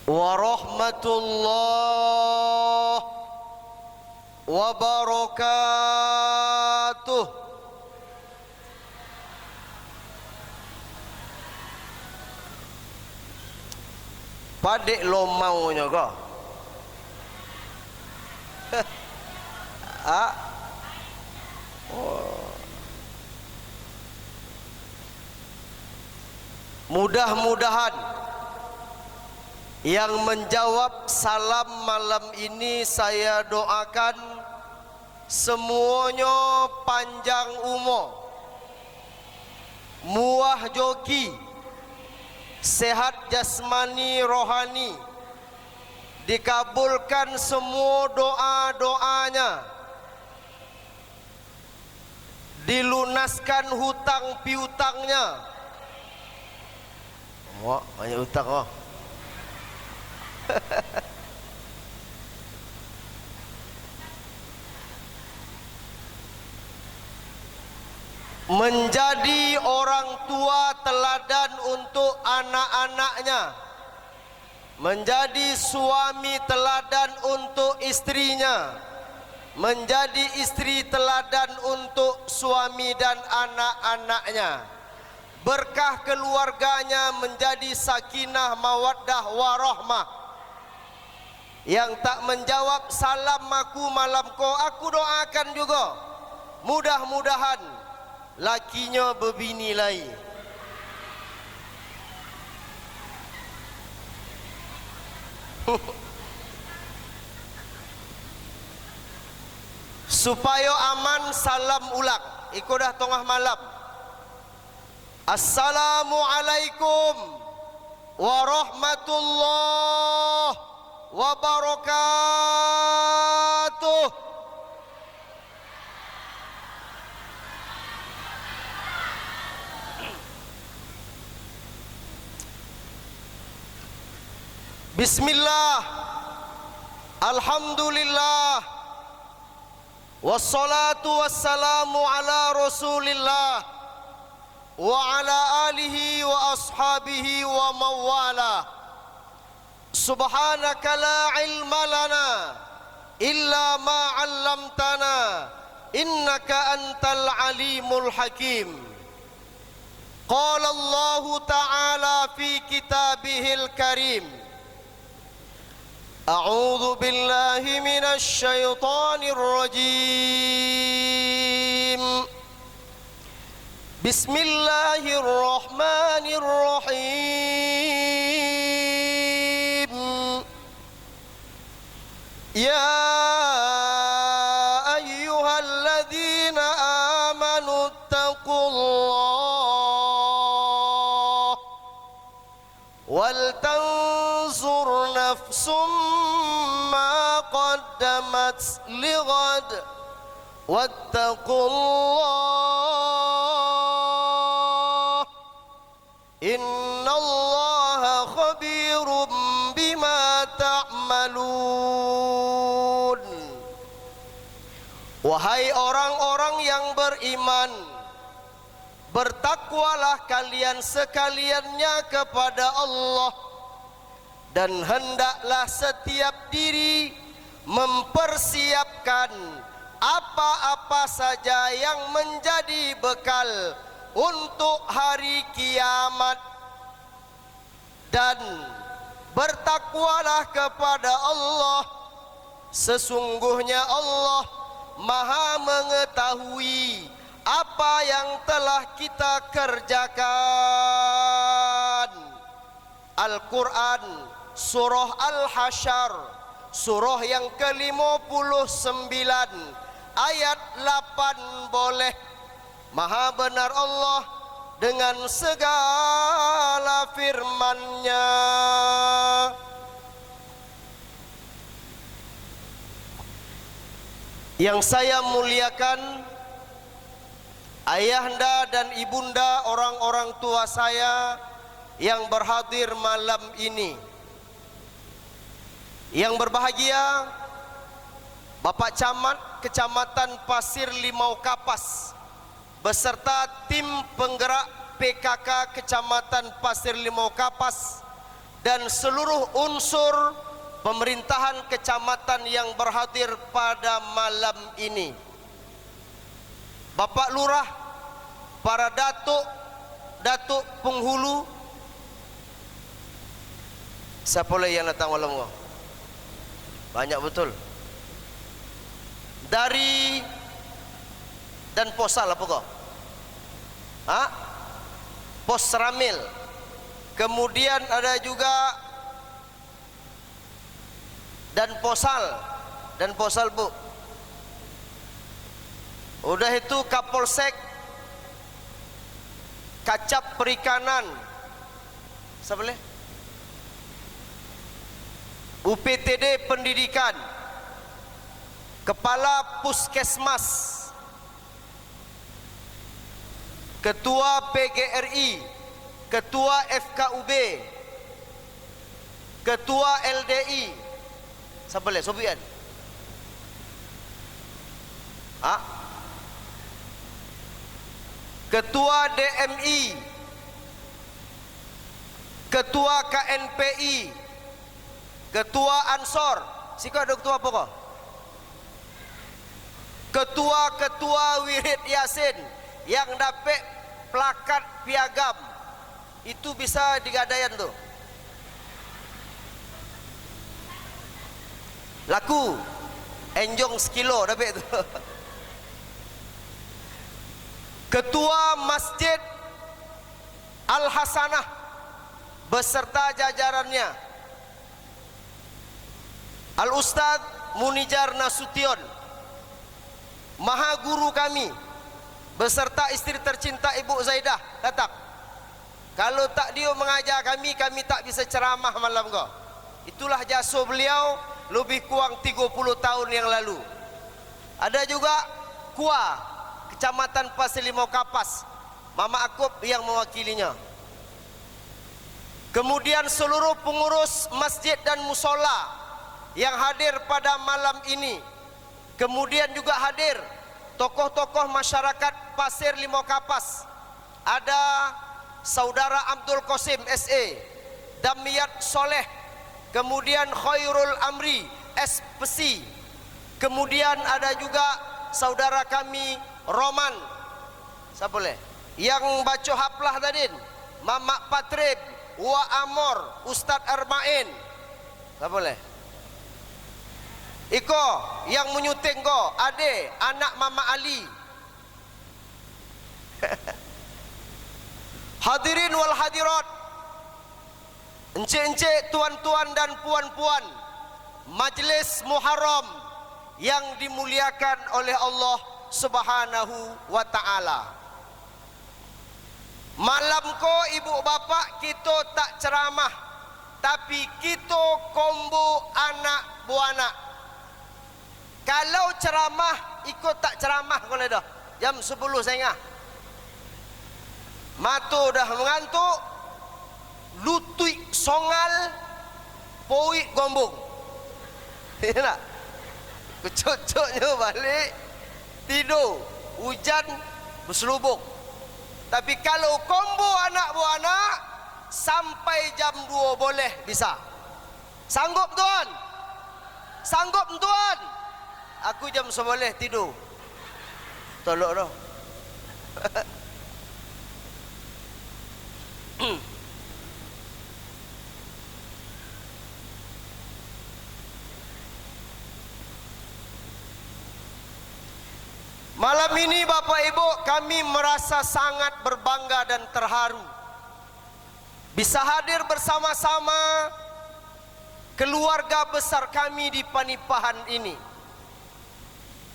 warahmatullahi wabarakatuh. Padik lo maunya kau? Mudah-mudahan yang menjawab salam malam ini saya doakan semuanya panjang umur, muah joki, sehat jasmani rohani, dikabulkan semua doa-doanya, dilunaskan hutang piutangnya. Wah, banyak hutang oh. Menjadi orang tua teladan untuk anak-anaknya, menjadi suami teladan untuk istrinya, menjadi istri teladan untuk suami dan anak-anaknya. Berkah keluarganya menjadi sakinah mawaddah warahmah. Yang tak menjawab salam aku malam ko, aku doakan juga mudah-mudahan lakinya berbini lain. Supaya aman salam ulang ikut dah tengah malam. Assalamualaikum warahmatullahi wabarakatuh. Bismillah, alhamdulillah, wassalatu wassalamu ala rasulillah wa ala alihi wa ashabihi wa mawala. Subhanaka la ilma lana illa ma 'allamtana innaka antal alimul hakim. Qala Allah ta'ala fi kitabihil karim, a'udzu billahi minasy syaithanir rajim. Bismillahirrahmanirrahim. Ya ayyuhalladzina amanu taqullah wal tanzur nafsum ma qaddamat lighad wattaqullah innallaha khabirum bima ta'malun. Wahai orang-orang yang beriman, bertakwalah kalian sekaliannya kepada Allah, dan hendaklah setiap diri mempersiapkan apa-apa saja yang menjadi bekal untuk hari kiamat, dan bertakwalah kepada Allah, sesungguhnya Allah Maha mengetahui apa yang telah kita kerjakan. Al-Quran Surah Al-Hasyr, surah yang ke-59 ayat 8 boleh. Maha benar Allah dengan segala firman-Nya. Yang saya muliakan ayahanda dan ibunda, orang-orang tua saya yang berhadir malam ini. Yang berbahagia Bapak Camat Kecamatan Pasir Limau Kapas beserta tim penggerak PKK Kecamatan Pasir Limau Kapas dan seluruh unsur pemerintahan kecamatan yang berhadir pada malam ini. Bapak Lurah, para datuk penghulu. Siapa lagi yang datang malam kau? Banyak betul. Dari dan posal apa kau? Pos Ramil. Kemudian ada juga dan posal bu. Udah itu Kapolsek, Kacap Perikanan, siapa boleh? UPTD Pendidikan, Kepala Puskesmas, Ketua PGRI, Ketua FKUB, Ketua LDI, siapa boleh? Sobian? Ketua DMI, Ketua KNPI, Ketua Ansor. Sika ada ketua apa kau? Ketua Wirid Yasin yang dapat plakat piagam. Itu bisa digadayan tuh. Laku enjong sekilo dapat tu. Ketua Masjid Al-Hasanah beserta jajarannya, Al-Ustaz Munijar Nasution, Maha Guru kami beserta istri tercinta Ibu Zaidah datang. Kalau tak dia mengajar kami tak bisa ceramah malam kau. Itulah jasa beliau lebih kurang 30 tahun yang lalu. Ada juga KUA Kecamatan Pasir Limau Kapas, Mama Akub yang mewakilinya. Kemudian seluruh pengurus masjid dan musola yang hadir pada malam ini. Kemudian juga hadir tokoh-tokoh masyarakat Pasir Limau Kapas. Ada Saudara Abdul Qasim SE, Damiyat Soleh, kemudian Khairul Amri SPC. Kemudian ada juga saudara kami Roman, siapa boleh? Yang baca haflah tadi, Mamak Patrid, Wa Amor, Ustadz Armain, siapa boleh? Iko yang menyuting ko, Ade, anak Mama Ali. Hadirin wal hadirat, encik-encik, tuan-tuan dan puan-puan, Majlis Muharram yang dimuliakan oleh Allah Subhanahu wa ta'ala. Malam ko ibu bapak kita tak ceramah, tapi kita kombo anak buana. Kalau ceramah ikut tak ceramah kalau dah jam 10 saya matu dah mengantuk, lutui songal, poi gombong. Ya nak? Kecocoknya balik tidur, hujan berselubung. Tapi kalau kombo anak buah anak sampai jam 2 boleh bisa. Sanggup tuan? Sanggup tuan? Aku jam 11 boleh tidur. Tolok dah. Malam ini Bapak Ibu, kami merasa sangat berbangga dan terharu bisa hadir bersama-sama keluarga besar kami di Panipahan ini.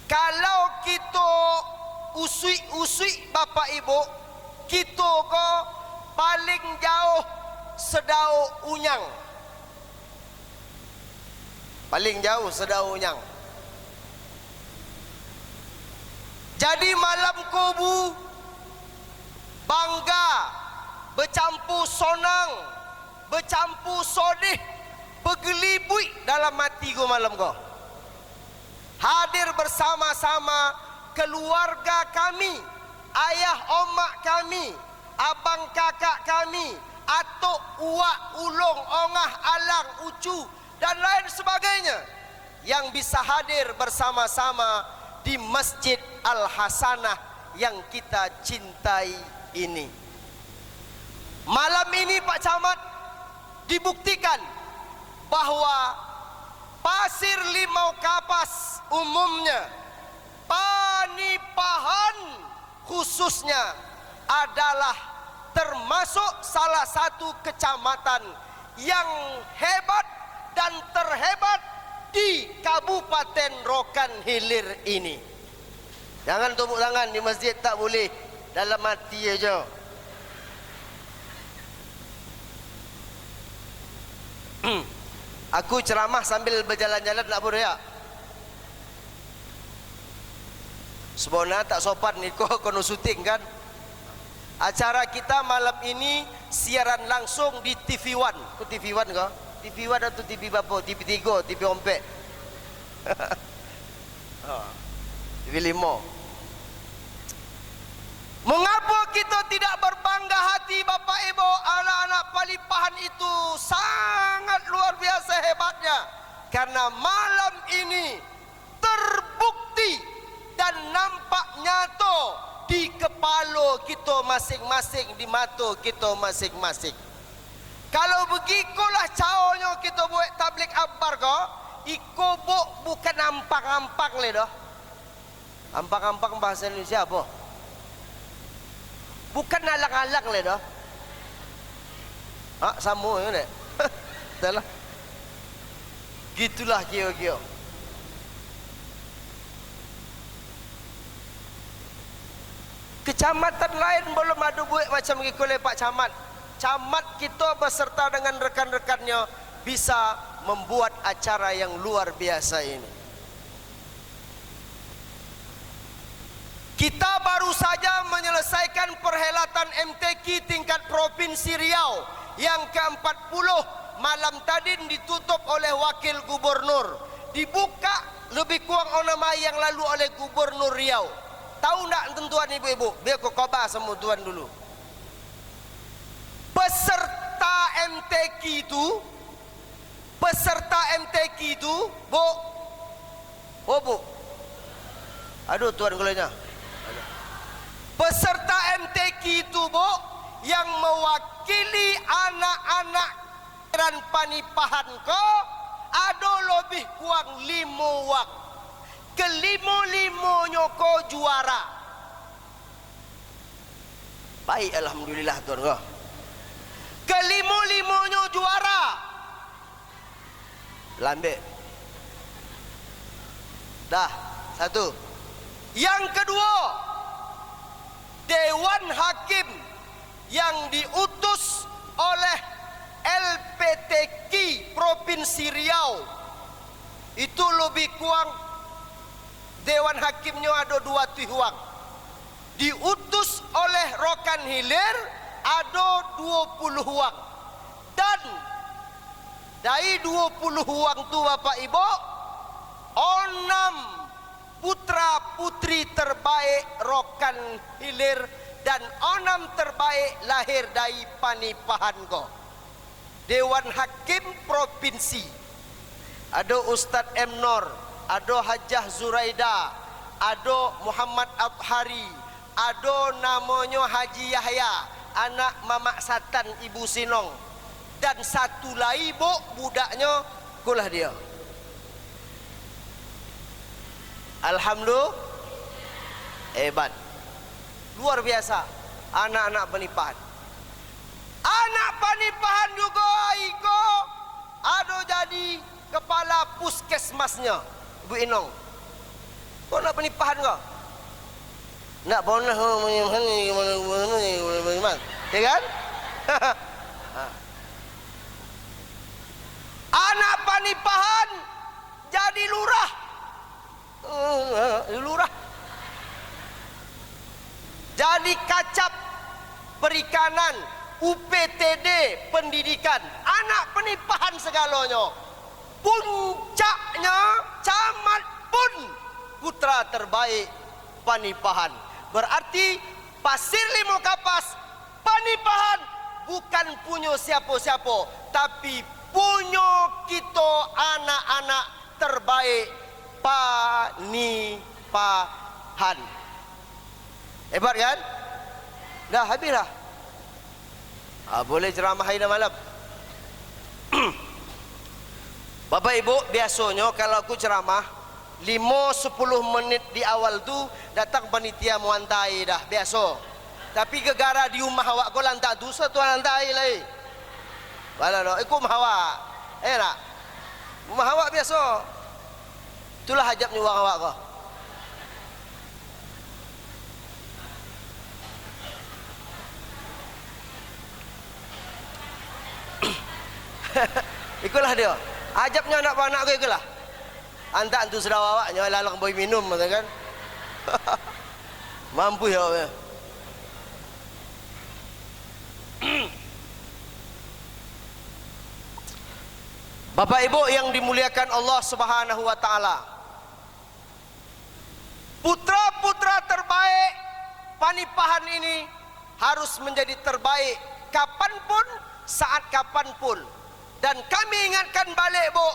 Kalau kita usui Bapak Ibu, kita ko paling jauh sedau unyang. Paling jauh sedau unyang. Jadi malam kubu bangga, bercampur sonang, bercampur sodih, bergelibui dalam hati ku malam ko. Hadir bersama-sama keluarga kami, ayah omak kami, abang kakak kami, atuk, uak, ulung, ongah, alang, ucu dan lain sebagainya yang bisa hadir bersama-sama di Masjid Al-Hasanah yang kita cintai ini. Malam ini Pak Camat, dibuktikan bahwa Pasir Limau Kapas umumnya, Panipahan khususnya adalah termasuk salah satu kecamatan yang hebat dan terhebat di Kabupaten Rokan Hilir ini. Jangan tepuk tangan di masjid, tak boleh, dalam hati aja. Aku ceramah sambil berjalan-jalan, tak boleh ya. Sebenarnya tak sopan ni kau kono syuting kan. Acara kita malam ini siaran langsung di TV1. Kau TV1 kau? TV1 atau TV apa? TV3, TV Ompek. TV5. Mengapa kita tidak berbangga hati Bapak Ibu, anak-anak Panipahan itu sangat luar biasa hebatnya. Karena malam ini terbukti dan nampak nyata di kepala kita masing-masing, di mata kita masing-masing. Kalau begitulah caranya kita buat tablik akbar kau, iko bukan ampang-ampang le dah. Ampang-ampang bahasa Indonesia apa? Bukan alang-alang le dah. Ah, sama ya nek. Dahlah. Gitulah kira-kira. Kecamatan lain belum ada buat macam gitu oleh Pak Camat. Camat kita beserta dengan rekan-rekannya bisa membuat acara yang luar biasa ini. Kita baru saja menyelesaikan perhelatan MTQ tingkat Provinsi Riau yang ke-40. Malam tadi ditutup oleh Wakil Gubernur. Dibuka lebih kurang 6 hari yang lalu oleh Gubernur Riau. Tahu tak tuan ibu-ibu? Biar kau khabar semua tuan dulu. Peserta MTQ itu, Bu. Oh, Bu. Aduh tuan golenya. Peserta MTQ itu, Bu, yang mewakili anak-anak dan Panipahan ko ada lebih kurang 5 wak. Kelima-limanya ko juara. Baik, alhamdulillah tuan ko. Kelima-limanya juara. Lambe. Dah, satu. Yang kedua, Dewan Hakim yang diutus oleh LPTQ Provinsi Riau itu lebih kurang, Dewan Hakimnya ada 2 tihuang. Diutus oleh Rokan Hilir ada 20 huang. Dan dari 20 huang tu Bapak Ibu, 6 putra putri terbaik Rokan Hilir dan 6 terbaik lahir dari Panipahan ko. Dewan Hakim Provinsi ada Ustadz M. Nur, ada Hajah Zuraida, ada Muhammad Abhari, ada namanya Haji Yahya, anak Mamak Satan Ibu Sinong, dan satu lagi budaknya kulah dia. Alhamdulillah, hebat, luar biasa anak-anak Panipahan. Anak Panipahan juga iko ada jadi kepala puskesmasnya, Bu Inong. Kau nak Panipahan kau? Nak pernah ya kan? Anak Panipahan jadi lurah. Lurah. Jadi kacap perikanan, UPTD pendidikan, anak Panipahan segalanya. Puncaknya camat pun putra terbaik Panipahan. Berarti Pasir Limau Kapas, Panipahan bukan punya siapa-siapa, tapi punya kita anak-anak terbaik Panipahan. Hebat kan? Dah habis dah. Boleh ceramah hari dan malam. Bapak Ibu, biasanya kalau aku ceramah 5-10 menit di awal tu datang panitia muantai dah biasa. Tapi gegara di rumah awak kau lantak tu satu lantai lai. Balalo, ikut rumah awak. Nak? Rumah awak biasa. Itulah hajabnya uang awak kau. Ikulah dia. Ajabnya anak-anak aku ikulah. Antak tu sedara awaknya lalang boy minum kan. Mampu ya. Bapak Ibu yang dimuliakan Allah Subhanahu wa taala. Putra-putra terbaik Panipahan ini harus menjadi terbaik kapanpun, saat kapanpun. Dan kami ingatkan balik, Bu,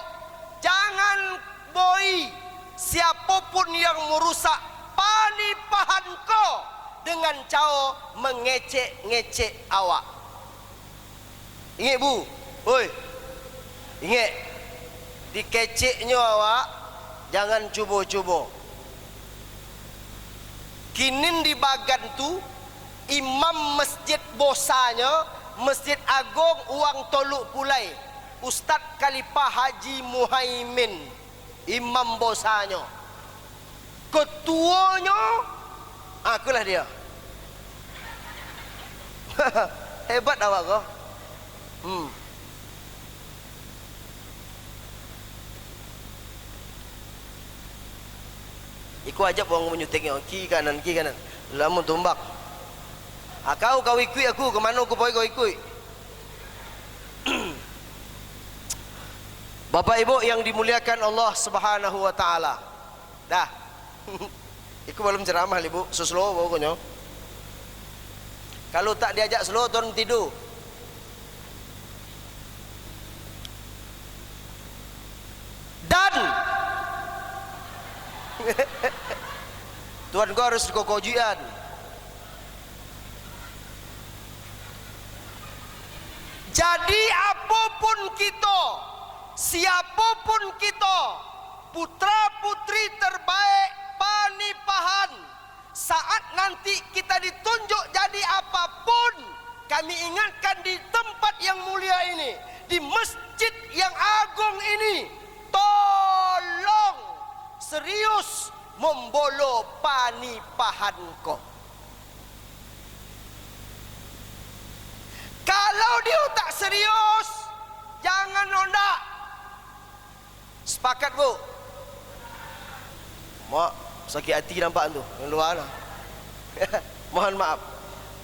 jangan boy siapapun yang merusak Panipahan kau dengan cara mengecek-ngecek awak. Ingat, Bu, oi, ingat, dikeceknya awak jangan cuba-cuba. Kinin di bagan tu imam masjid bosanya, Masjid Agung Uang Toluk Pulai, Ustaz Khalifah Haji Muhaimin, imam bosanya. Ketuanya akulah dia. Hebat awak kau. Iku ajak orang menyutingnya kiri kanan. Lama tumbak. Kau ikut aku ke mana aku pergi kau ikut. Bapak Ibu yang dimuliakan Allah Subhanahu wa taala. Dah. Iku belum ceramah Ibu, slow pokoknya. Kalau tak diajak slow turun tidur. Dan Tuhan kau harus dikokojian. Jadi apapun kita, siapapun kita, putra putri terbaik Panipahan, saat nanti kita ditunjuk jadi apapun, kami ingatkan di tempat yang mulia ini, di masjid yang agung ini, tolong serius membolo Panipahan kau. Kalau dia tak serius, jangan nondak. Sepakat, Bu? Mak, sakit hati nampak tu yang luar lah. Mohon maaf.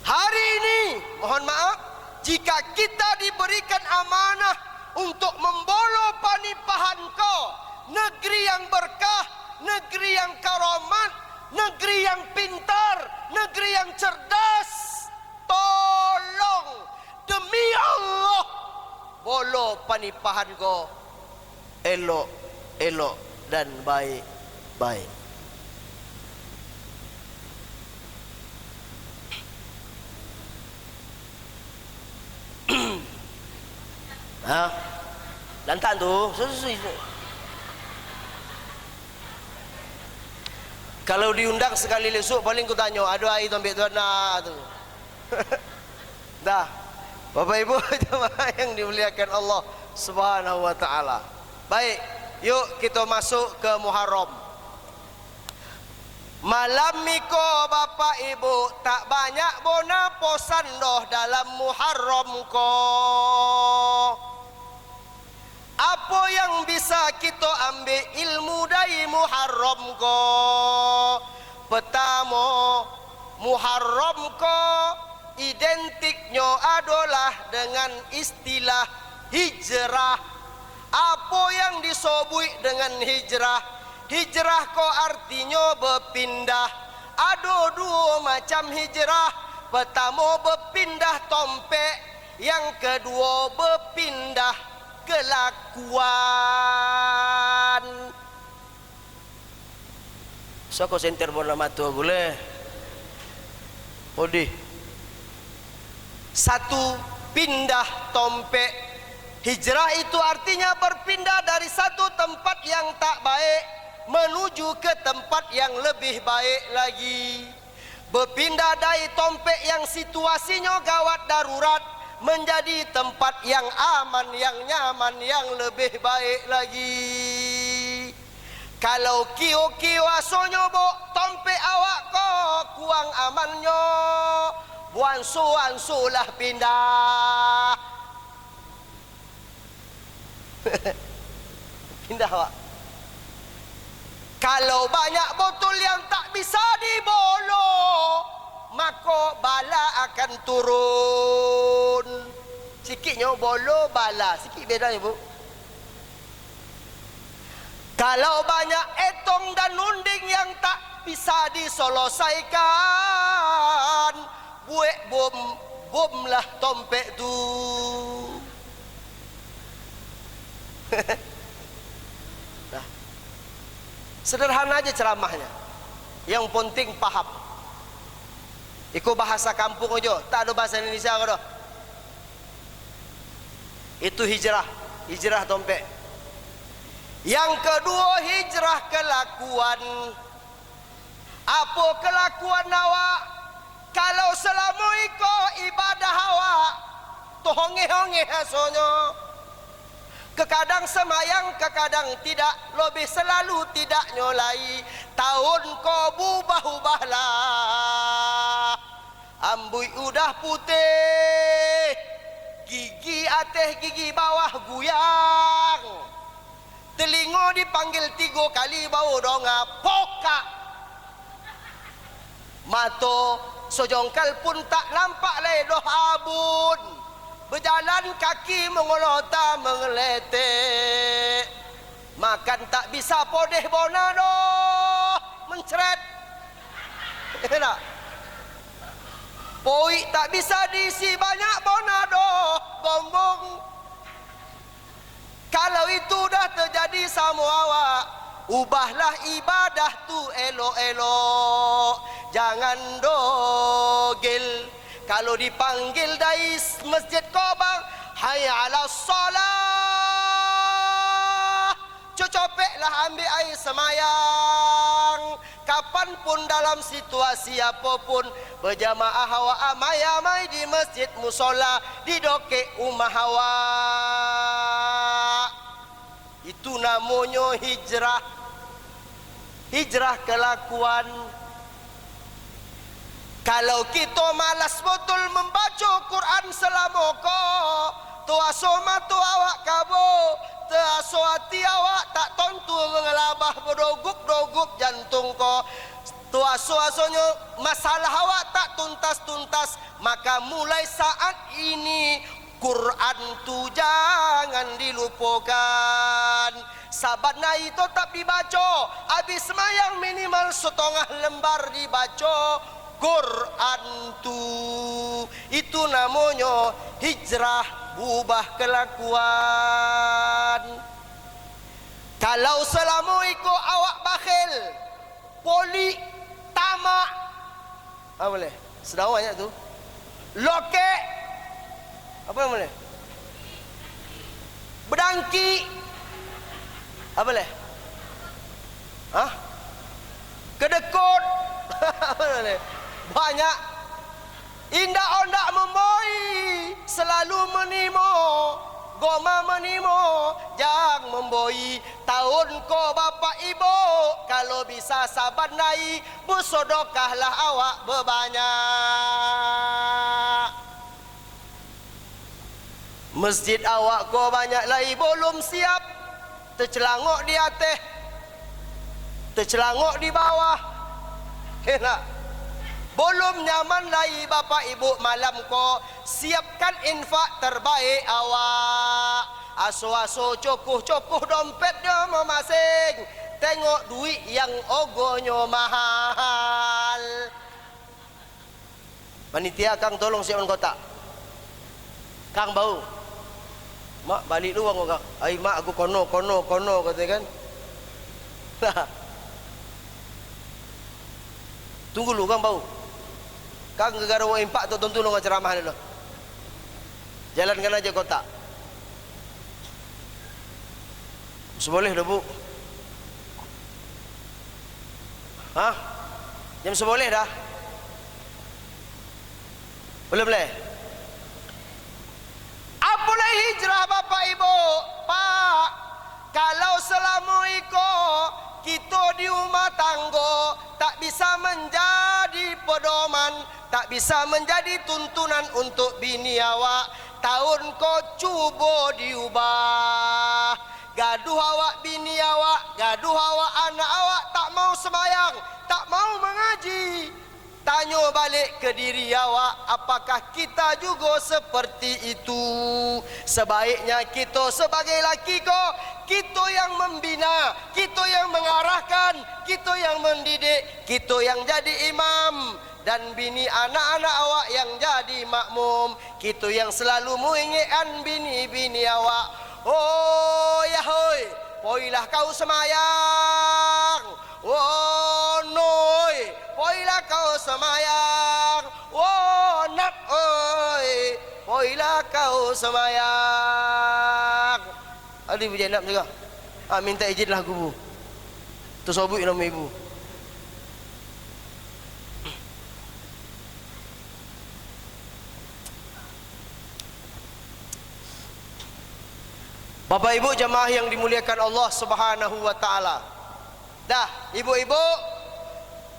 Hari ini, mohon maaf, jika kita diberikan amanah untuk membolo Panipahan kau, negeri yang berkah, negeri yang karamat, negeri yang pintar, negeri yang cerdas, tolong demi Allah bolo Panipahan kau elok dan baik-baik. Lantan tu kalau diundang sekali lesuk paling ku tanya ada air tombek tuan tu. Dah. Bapak Ibu jemaah yang dimuliakan Allah Subhanahu wa taala. Baik, yuk kita masuk ke Muharram. Malam miko Bapak Ibu tak banyak bona posan doh dalam Muharram ko. Apa yang bisa kita ambil ilmu dari Muharram ko? Pertama, Muharram ko identiknya adalah dengan istilah hijrah. Apa yang disobui dengan hijrah? Hijrah ko artinya berpindah. Ada dua macam hijrah. Pertama berpindah tompek, Yang kedua berpindah kelakuan. So kau senter bola mata boleh. Odi. Satu, pindah tompek. Hijrah itu artinya berpindah dari satu tempat yang tak baik menuju ke tempat yang lebih baik lagi. Berpindah dari tompek yang situasinya gawat darurat menjadi tempat yang aman, yang nyaman, yang lebih baik lagi. Kalau kio-kio asonyo bo tompek awak ko kuang amannya, buansu-ansu lah pindah. Pindah awak. Kalau banyak botol yang tak bisa dibolo, maka bala akan turun. Sikitnya bolo bala, sikit bedanya bu. Kalau banyak etong dan nunding yang tak bisa diselesaikan, buek bom lah tompek tu. Nah, sederhana aja ceramahnya. Yang penting paham. Iku bahasa kampung aja, tak ada bahasa Indonesia kau. Itu hijrah, hijrah tompek. Yang kedua hijrah kelakuan. Apa kelakuan awak? Kalau selama iko ibadah awak tohonge-honge hasonya. Kekadang semayang, kekadang tidak, lebih selalu tidak nyolai. Tahun kau ubah-ubahlah. Ambui udah putih, gigi atas gigi bawah guyang. Telingo dipanggil 3 kali bau donga poka. Mato sojongkal pun tak nampak ledoh abun. Berjalan kaki mengolota mengeletek. Makan tak bisa podeh bonado mencret. Enak. Poi tak bisa diisi banyak bonado bombong. Kalau itu dah terjadi sama awak, ubahlah ibadah tu elok-elok. Jangan dogel. Kalau dipanggil dari masjid Qabang, hayya ala salah, cocopeklah ambil air semayang. Kapanpun dalam situasi apapun, berjamaah awak amai-amai di masjid musola, di dokek rumah awak. Itu namanya hijrah. Hijrah kelakuan. Kalau kita malas betul membaca Quran selama ko, tuaso matu awak kabo, tuaso hati awak tak tentu mengelabah berdoguk-doguk jantung ko. Tuaso-asonya masalah awak tak tuntas-tuntas, maka mulai saat ini Quran tu jangan dilupakan. Sabat naik tetap dibaca, habis semayang minimal setengah lembar dibaca Quran tu. Itu namanya hijrah, ubah kelakuan. Kalau selama itu awak bakhil, poli, tamak, apa boleh? Sedang banyak tu. Lokek, apa boleh? Berdangki, apa boleh? Hah? Kedekut, apa boleh? Banyak. Indak ondak memboi, selalu menimo, goma menimo, jangan memboi. Tahun ko bapak ibu, kalau bisa sabar naik, bersodokahlah awak berbanyak. Masjid awak ko banyak lagi belum siap, tercelangok di atas, tercelangok di bawah. Enak. Belum nyaman lagi bapak ibu malam ko, siapkan infak terbaik awak. Aso-aso cokuh-cokuh dompet dia memasing, tengok duit yang ogonya mahal. Panitia kang tolong siapkan kotak. Kang bau. Mak balik dulu orang. Ai mak aku kono kata kan. Tunggu dulu Kang bau. Kang gegara orang impak tu tentu dengan ceramah dulu. Jalankan aja kotak. Seboleh dah bu. Hah? Jam seboleh dah. Boleh. Apalah hijrah Bapak Ibu? Pak, kalau selama iko kita di rumah tangga tak bisa menjadi pedoman, tak bisa menjadi tuntunan untuk bini awak, tahun kau cuba diubah. Gaduh awak bini awak, gaduh awak anak awak, tak mau sembahyang, tak mau mengaji. Tanya balik ke diri awak, apakah kita juga seperti itu? Sebaiknya kita sebagai laki kok, kita yang membina, kita yang mengarahkan, kita yang mendidik, kita yang jadi imam, dan bini anak-anak awak yang jadi makmum. Kita yang selalu mengingatkan bini-bini awak, oh ya hoi, poilah kau semayang. Oh noi, poilah kau semayang. Oh nak oi, poilah kau semayang. Ada ibu jenab juga. Minta izin lah bu. Tersobut nama ibu. Bapak ibu jamaah yang dimuliakan Allah Subhanahu wa taala. Dah, ibu-ibu,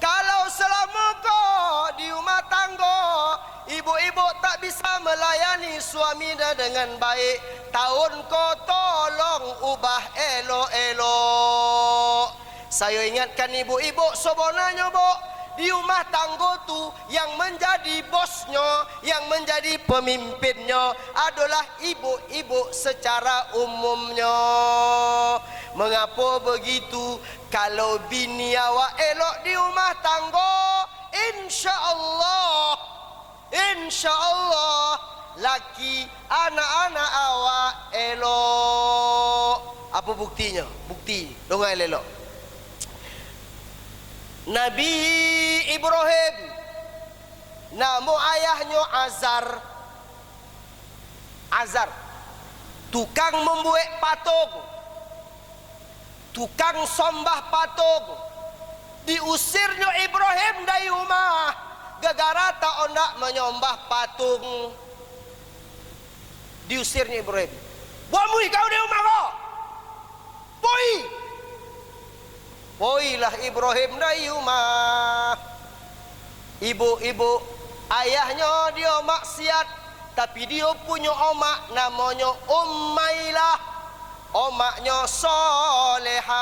kalau selama kau di rumah tangga, ibu-ibu tak bisa melayani suaminya dengan baik, tahun kau tolong ubah elok-elok. Saya ingatkan ibu-ibu sebenarnya bu, di rumah tangga tu yang menjadi bosnya, yang menjadi pemimpinnya adalah ibu-ibu secara umumnya. Mengapa begitu? Kalau bini awak elok di rumah tangga, insya Allah laki anak-anak awak elok. Apa buktinya? Bukti dongai elok. Nabi Ibrahim, nama ayahnya Azar, tukang membuat patung, tukang sombah patung. Diusirnya Ibrahim dari rumah gara-gara tak ondak menyombah patung. Diusirnya Ibrahim. Buat mui kau di rumah kau. Poilah Ibrahim dari rumah. Ibu-ibu, ayahnya dia maksiat, tapi dia punya omak namanya Ummailah. Omaknya solehah.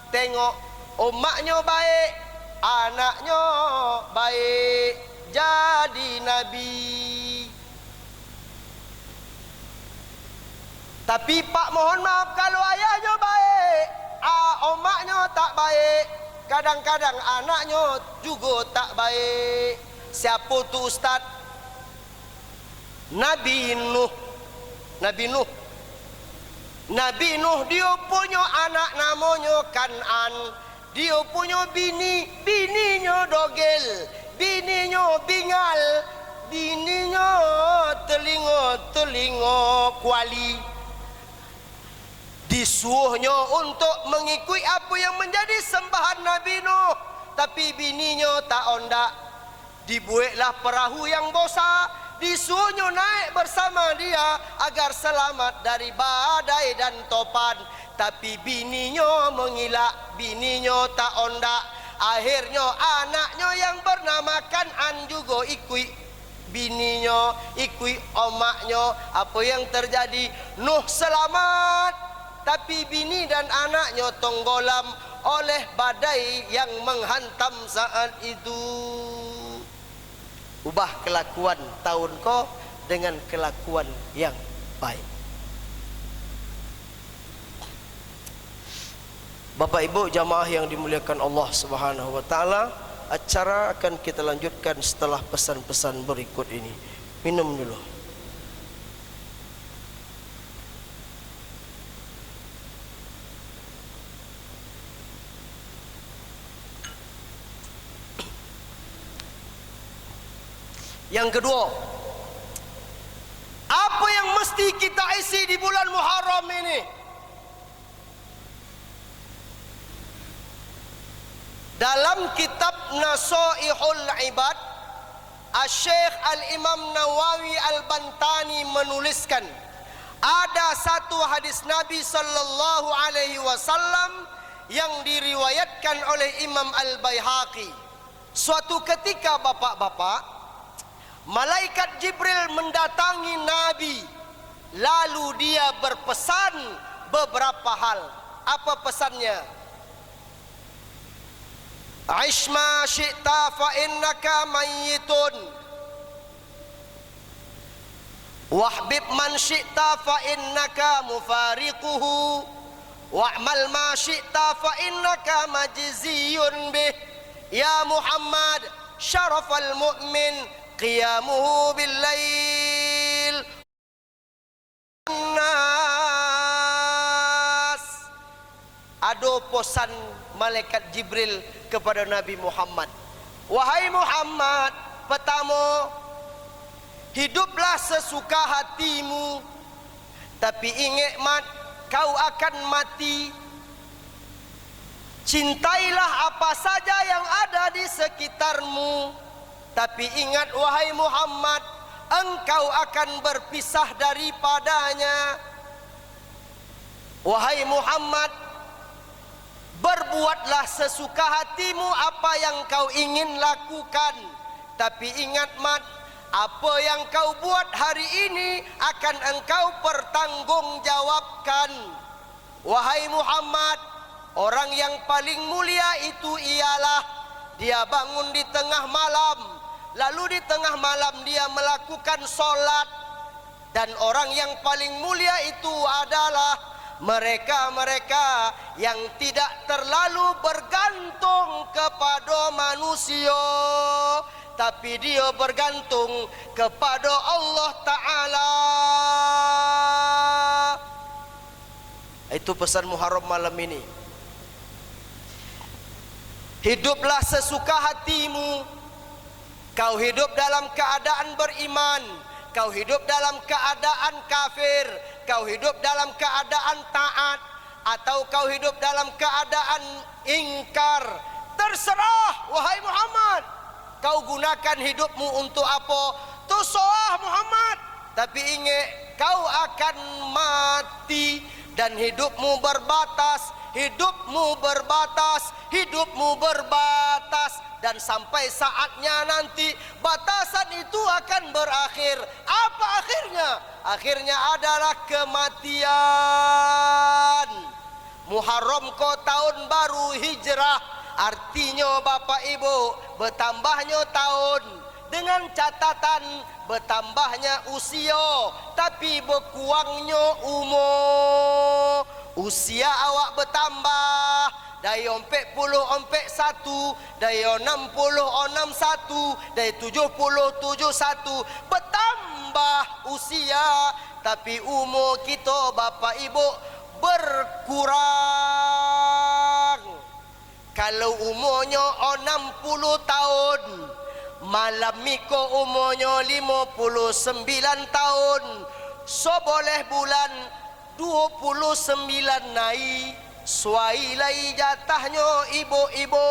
Tengok omaknya baik, anaknya baik, jadi nabi. Tapi pak mohon maaf kalau ayahnya baik, omaknya tak baik, kadang-kadang anaknya juga tak baik. Siapa tu ustaz? Nabi Nuh. Nabi Nuh dia punya anak namanya Kan'an. Dia punya bininya dogel, bininya bingal, bininya telinga kuali. Disuruhnya untuk mengikuti apa yang menjadi sembahan Nabi Nuh, tapi bininya tak ondak. Dibuatlah perahu yang bosak, disuruhnya naik bersama dia agar selamat dari badai dan topan, tapi bininya mengilak, bininya tak ondak. Akhirnya anaknya yang bernama Kan'an juga ikut bininya, ikut omaknya. Apa yang terjadi? Nuh selamat, tapi bini dan anaknya tenggelam oleh badai yang menghantam saat itu. Ubah kelakuan tahun kau dengan kelakuan yang baik. Bapak Ibu jamaah yang dimuliakan Allah Subhanahu wa taala, acara akan kita lanjutkan setelah pesan-pesan berikut ini. Minum dulu. Yang kedua, apa yang mesti kita isi di bulan Muharram ini? Dalam kitab Nasaihul Ibad, Syekh Al-Imam Nawawi Al-Bantani menuliskan, ada satu hadis Nabi sallallahu alaihi wasallam yang diriwayatkan oleh Imam Al-Baihaqi. Suatu ketika bapak-bapak, malaikat Jibril mendatangi Nabi, lalu dia berpesan beberapa hal. Apa pesannya? Aish ma syi'ta fa innaka mayyitun, wahbib man syi'ta fa innaka mufariquhu, wa'mal ma syi'ta fa innaka majziyun bih. Ya Muhammad, syarafal mu'min qiyamuhu bil lail nas. Ada pesan malaikat Jibril kepada Nabi Muhammad. Wahai Muhammad, pertama, hiduplah sesuka hatimu, tapi ingat kau akan mati. Cintailah apa saja yang ada di sekitarmu, tapi ingat wahai Muhammad, engkau akan berpisah daripadanya. Wahai Muhammad, berbuatlah sesuka hatimu apa yang kau ingin lakukan, tapi ingat apa yang kau buat hari ini akan engkau pertanggungjawabkan. Wahai Muhammad, orang yang paling mulia itu ialah dia bangun di tengah malam, lalu di tengah malam dia melakukan solat. Dan orang yang paling mulia itu adalah mereka-mereka yang tidak terlalu bergantung kepada manusia, tapi dia bergantung kepada Allah Ta'ala. Itu pesan Muharram malam ini. Hiduplah sesuka hatimu. Kau hidup dalam keadaan beriman, kau hidup dalam keadaan kafir, kau hidup dalam keadaan taat, atau kau hidup dalam keadaan ingkar, terserah wahai Muhammad. Kau gunakan hidupmu untuk apa? Terserah Muhammad. Tapi ingat, kau akan mati dan hidupmu berbatas, hidupmu berbatas, hidupmu berbatas. Dan sampai saatnya nanti batasan itu akan berakhir. Apa akhirnya? Akhirnya adalah kematian. Muharram ko tahun baru hijrah, artinya Bapak Ibu, bertambahnya tahun dengan catatan bertambahnya usia, tapi berkurangnya umur. Usia awak bertambah dari 40 dari 60 dari 70 bertambah usia, tapi umur kita Bapak Ibu berkurang. Kalau umurnya 60 tahun, malam miko umurnya 59 tahun, so boleh bulan 29 naik, suailai jatahnya ibu-ibu.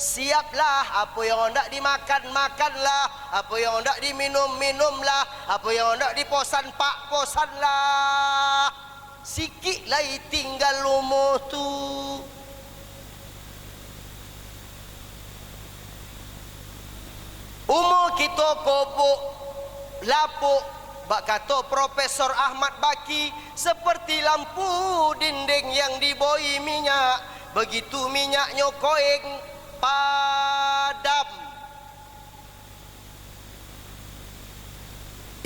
Siaplah, apa yang hendak dimakan, makanlah, apa yang hendak diminum, minumlah, apa yang hendak diposan, pak posanlah. Sikit lagi tinggal umur tu. Umur kita kobok, lapuk, bak kata Profesor Ahmad Baki, seperti lampu dinding yang diboi minyak. Begitu minyaknya koeng, padam.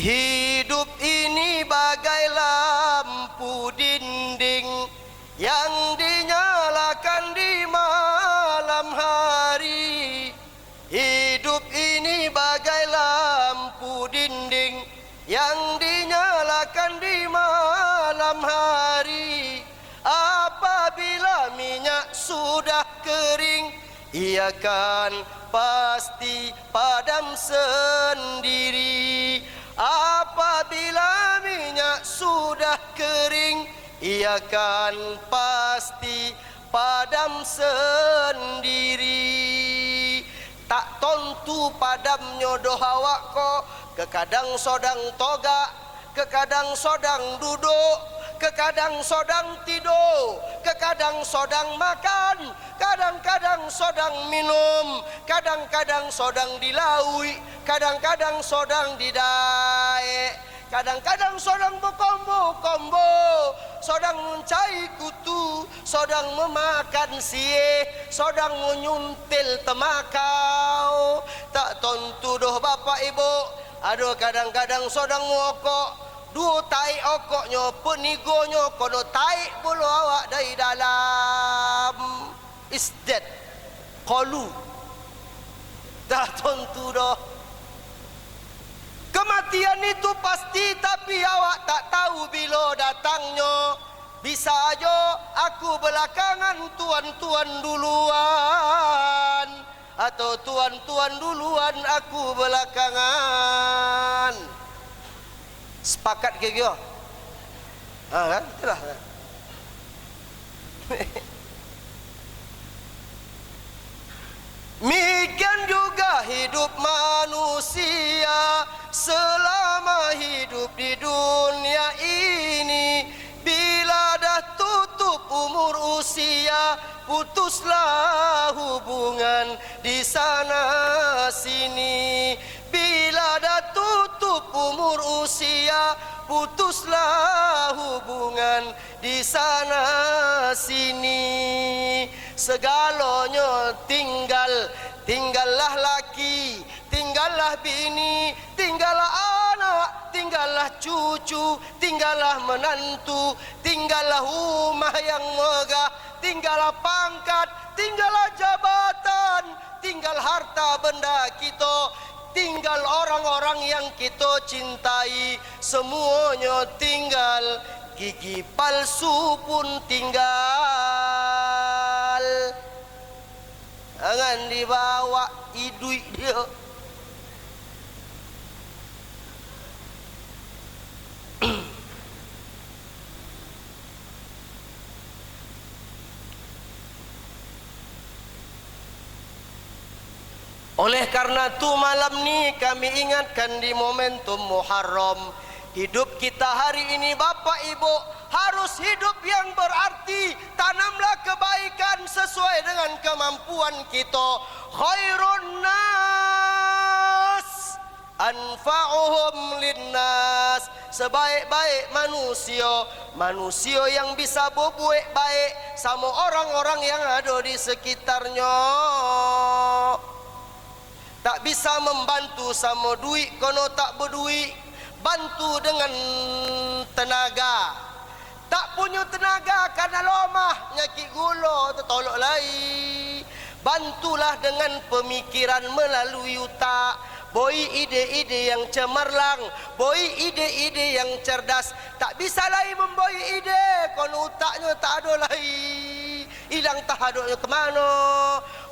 Hidup ini bagai lampu dinding yang dinyalakan di malam hari. Hidup ini bagai lampu dinding yang dinyalakan di malam hari. Apabila minyak sudah kering, ia kan pasti padam sendiri. Apabila minyak sudah kering, ia kan pasti padam sendiri. Tak tentu padamnya doh awak ko, kekadang sodang toga, kekadang sodang duduk, kekadang sodang tidur, kekadang sodang makan, kadang-kadang sodang minum, kadang-kadang sodang dilaui, kadang-kadang sodang didae, kadang-kadang sodang berkombo-kombo, sodang mencai kutu, sodang memakan sie, sodang menyuntil temakau. Tak tentu doh bapak ibu, aduh kadang-kadang sodang ngokok, dua tai okoknya penigonya kono tai bulu awak dari dalam. Is that qalu? Tak tentu doh. Kematian itu pasti, tapi awak tak tahu bila datangnya. Bisa aja aku belakangan, tuan-tuan duluan, atau tuan-tuan duluan aku belakangan. Sepakat ke kyo? Kan? Itulah. Mikian juga hidup manusia selama hidup di dunia ini. Bila dah tutup umur usia, putuslah hubungan di sana sini. Bila dah tutup umur usia, putuslah hubungan di sana sini. Segalanya tinggallah laki, tinggallah bini, tinggallah anak, tinggallah cucu, tinggallah menantu, tinggallah rumah yang megah, tinggallah pangkat, tinggallah jabatan, tinggal harta benda kita, tinggal orang-orang yang kita cintai, semuanya tinggal, gigi palsu pun tinggal. Jangan dibawa idui dia. Oleh karena itu malam ni kami ingatkan di momentum Muharram, hidup kita hari ini Bapak Ibu harus hidup yang berarti. Tanamlah kebaikan sesuai dengan kemampuan kita. Khairun nas anfa'uhum linnas. Sebaik-baik manusia yang bisa berbuat baik sama orang-orang yang ada di sekitarnya. Tak bisa membantu sama duit kono tak berduit. Bantu dengan tenaga. Tak punya tenaga karena lemah, nyakit gula, tolok lagi. Bantulah dengan pemikiran melalui utak. Boi ide-ide yang cemerlang, boi ide-ide yang cerdas. Tak bisa lagi memboi ide kono utaknya tak ada lagi. Hilang tahaduknya ke mana?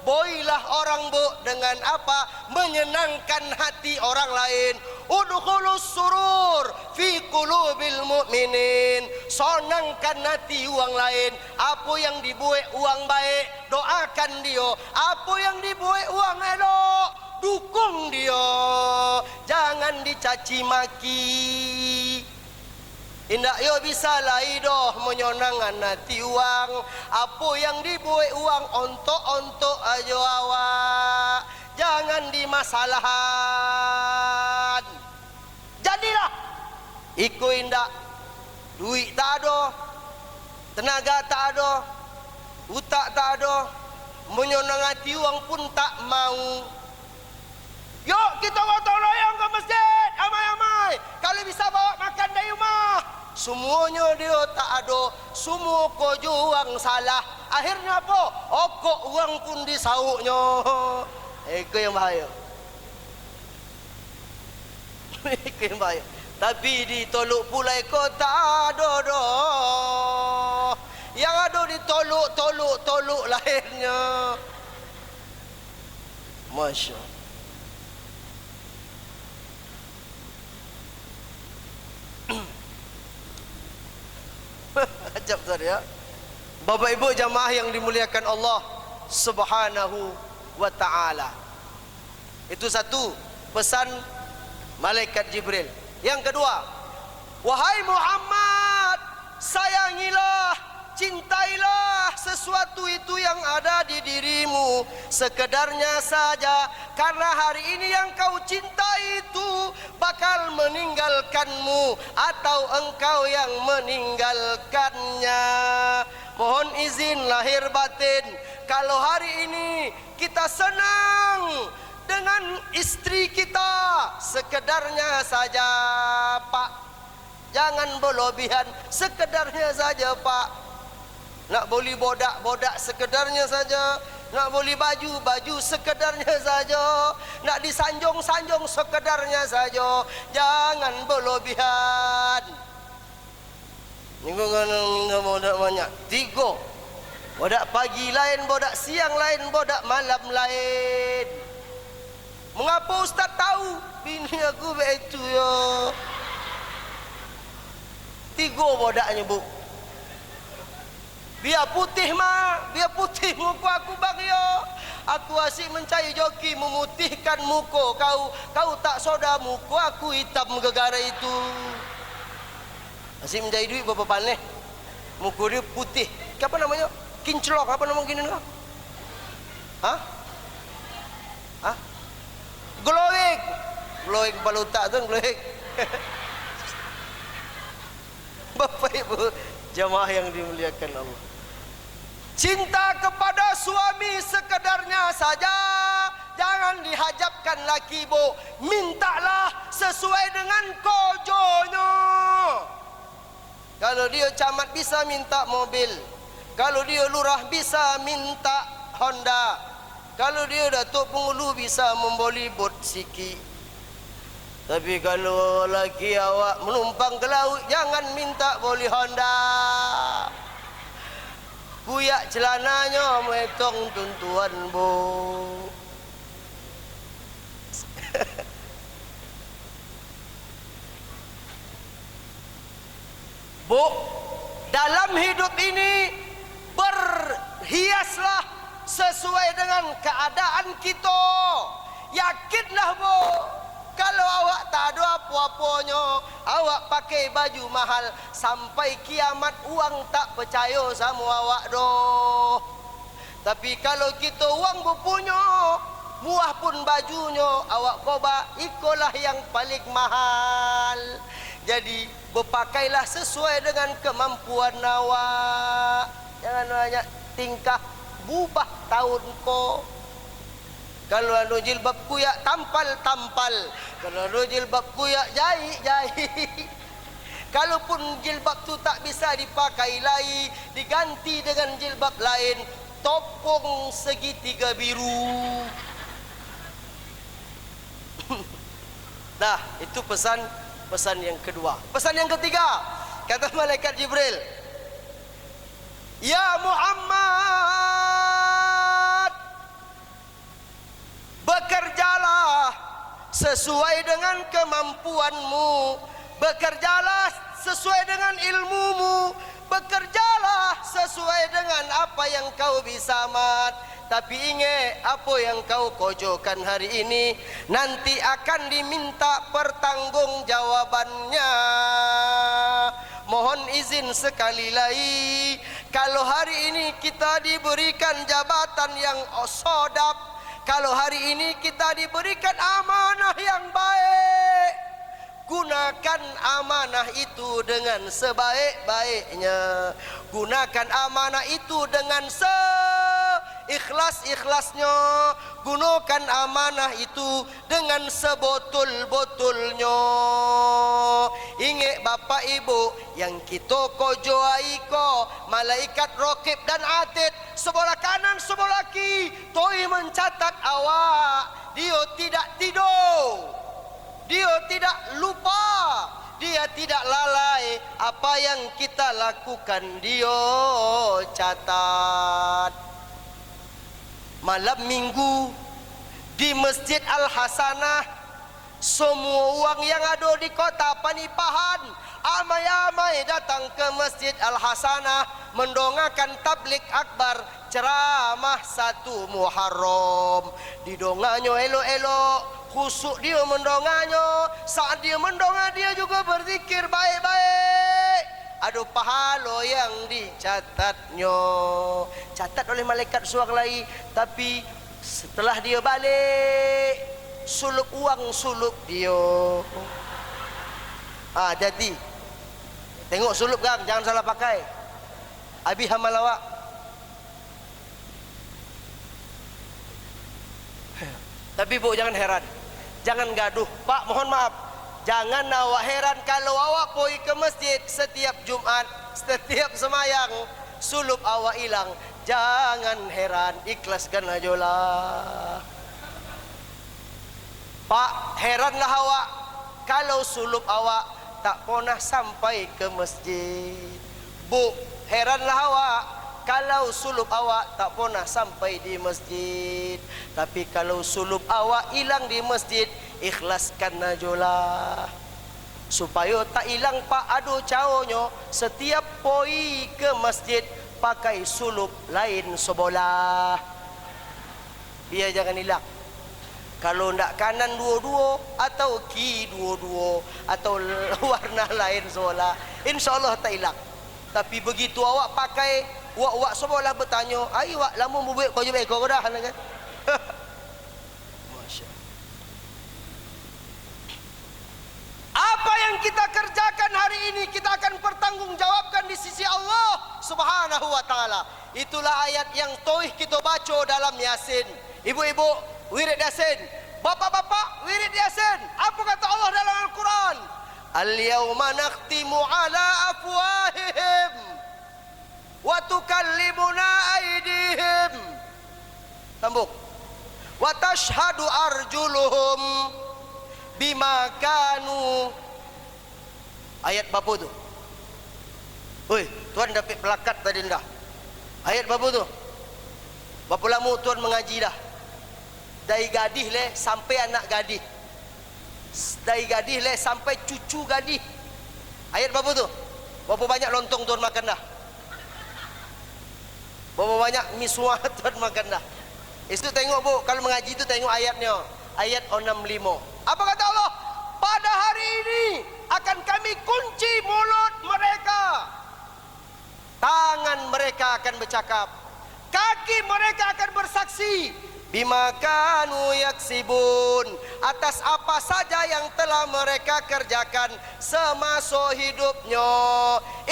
Boilah orang bu dengan apa? Menyenangkan hati orang lain. Udkhulus surur fi qulubil mu'minin. Senangkan hati orang lain. Apa yang dibuat uang baik, doakan dia. Apa yang dibuat uang elok, dukung dia. Jangan dicaci maki. Indak yo bisa lai doh menyonangan hati uang. Apa yang dibuat uang ontok-ontok aja awak. Jangan dimasalahan. Jadilah iku indak. Duit tak ada, tenaga tak ada, utak tak ada, menyonang hati uang pun tak mau. Yuk kita gotong royong ke masjid, amai-amai. Kalau bisa bawa makan dari rumah. Semuanya dia tak ada, semua ko juang salah. Akhirnya apa? Okok uang pun disauknya. Itu yang bahaya. Itu yang bahaya. Tapi ditolok pula ko tak ada dah. Yang ada ditolok lahirnya. Masya Allah. Ajab tadi ya. Bapak Ibu jamaah yang dimuliakan Allah Subhanahu wa ta'ala. Itu satu pesan malaikat Jibril. Yang kedua, wahai Muhammad, sayangilah, cintailah sesuatu itu yang ada di dirimu sekedarnya saja, karena hari ini yang kau cintai itu bakal meninggalkanmu atau engkau yang meninggalkannya. Mohon izin lahir batin, kalau hari ini kita senang dengan istri kita sekedarnya saja Pak, jangan berlebihan, sekedarnya saja Pak. Nak beli bodak sekedarnya saja, nak beli baju sekedarnya saja, nak disanjung sekedarnya saja, jangan berlebihan. Minggu bodak banyak, 3 bodak pagi lain, bodak siang lain, bodak malam lain. Mengapa Ustaz tahu? Bini aku begitu ya. 3 bodaknya bu. Biar putih biar putih muka aku bang ya. Aku asyik mencari joki memutihkan muka kau. Kau tak soda muka aku hitam gegara itu. Asyik mencari duit berapa panih. Muka dia putih. Apa namanya? Kinclok apa nama gini kau? Hah? Hah? Glowing kepala otak tu glowing. Bapak Ibu jamaah yang dimuliakan Allah, cinta kepada suami sekedarnya saja, jangan dihajabkan laki bu. Mintalah sesuai dengan kojonya. Kalau dia camat bisa minta mobil, kalau dia lurah bisa minta Honda, kalau dia Datuk Pengulu bisa membeli bot siki. Tapi kalau laki awak menumpang ke laut, jangan minta beli Honda. Kuyak celananya metong tuntuan bu. Bu, dalam hidup ini berhiaslah sesuai dengan keadaan kita. Yakinlah bu, kalau awak tak ada apa-apanya, awak pakai baju mahal, sampai kiamat uang tak percaya sama awak doh. Tapi kalau kita uang berpunya, muah pun bajunya, awak koba ikolah yang paling mahal. Jadi berpakailah sesuai dengan kemampuan awak. Jangan banyak tingkah bubah tahun ko. Kalau anu jilbab kuyak tampal. Kalau anu jilbab kuyak jahit. Kalaupun jilbab tu tak bisa dipakai lagi, diganti dengan jilbab lain, topong segitiga biru. Nah, itu pesan yang kedua. Pesan yang ketiga, kata malaikat Jibril, ya Muhammad, bekerjalah sesuai dengan kemampuanmu, bekerjalah sesuai dengan ilmumu, bekerjalah sesuai dengan apa yang kau bisa mat. Tapi ingat, apa yang kau kojokan hari ini nanti akan diminta pertanggungjawabannya. Mohon izin sekali lagi, kalau hari ini kita diberikan jabatan yang sodap, kalau hari ini kita diberikan amanah yang baik, gunakan amanah itu dengan sebaik-baiknya. Gunakan amanah itu dengan seikhlas-ikhlasnya. Gunakan amanah itu dengan sebotol-botolnya. Ingat Bapak Ibu, yang kita kojoai ko malaikat rokib dan atid, sebelah kanan sebelah kiri, toi mencatat awak. Dia tidak tidur, dia tidak lupa, dia tidak lalai. Apa yang kita lakukan dia catat. Malam minggu di Masjid Al-Hasanah, semua uang yang ada di kota Panipahan amai-amai datang ke Masjid Al-Hasanah mendongakan tablik akbar ceramah 1 Muharram. Didonganyo elok-elok, khusuk dia mendonganyo. Saat dia mendonga dia juga berzikir baik-baik. Ada pahala yang dicatatnya, catat oleh malaikat suara lain. Tapi setelah dia balik, suluk uang suluk dia. Jadi tengok suluk kan, jangan salah pakai. Abi hamal awak. Tapi bu jangan heran, jangan gaduh. Pak mohon maaf, jangan awak heran kalau awak pergi ke masjid setiap Jumat, setiap semayang suluk awak hilang. Jangan heran, ikhlaskan aja lah. Pak, heranlah awak kalau suluk awak tak pernah sampai ke masjid. Bu, heranlah awak kalau suluk awak tak pernah sampai di masjid. Tapi kalau suluk awak hilang di masjid, ikhlaskan ajalah. Supaya tak hilang pak adu caonyo, setiap poi ke masjid pakai suluk lain sebelah. Biar jangan hilang. Kalau ndak kanan dua-dua atau kiri dua-dua atau warna lain sebelah, insya-Allah tak hilang. Tapi begitu awak pakai, awak sebelah bertanya, "Ai awak lama membuat baju ekor dah?" kan? Masya. Apa yang kita kerjakan hari ini kita akan pertanggungjawabkan di sisi Allah Subhanahu wa taala. Itulah ayat yang toih kita baca dalam Yasin. Ibu-ibu, wirid Yasin. Bapak-bapak, wirid Yasin. Apa kata Allah dalam Al-Quran? Al-yawma nakhtimu ala afwahihim wa tukallimuna aydihim. Sambung. Wa tashhadu arjuluhum bima kanu. Ayat apa tu? Oi, tuan dapat pelakat tadi dah. Ayat apa tu? Berapa lama tuan mengaji dah? Dari gadis le sampai anak gadis, dari gadis le sampai cucu gadis. Ayat berapa tu? Berapa banyak lontong tuan makan dah? Berapa banyak miswah tuan makan dah? Itu tengok bu, kalau mengaji tu tengok ayatnya. Ayat 65. Apa kata Allah? Pada hari ini akan kami kunci mulut mereka, tangan mereka akan bercakap, kaki mereka akan bersaksi bima kanu yaksibun, atas apa saja yang telah mereka kerjakan semasa hidupnya.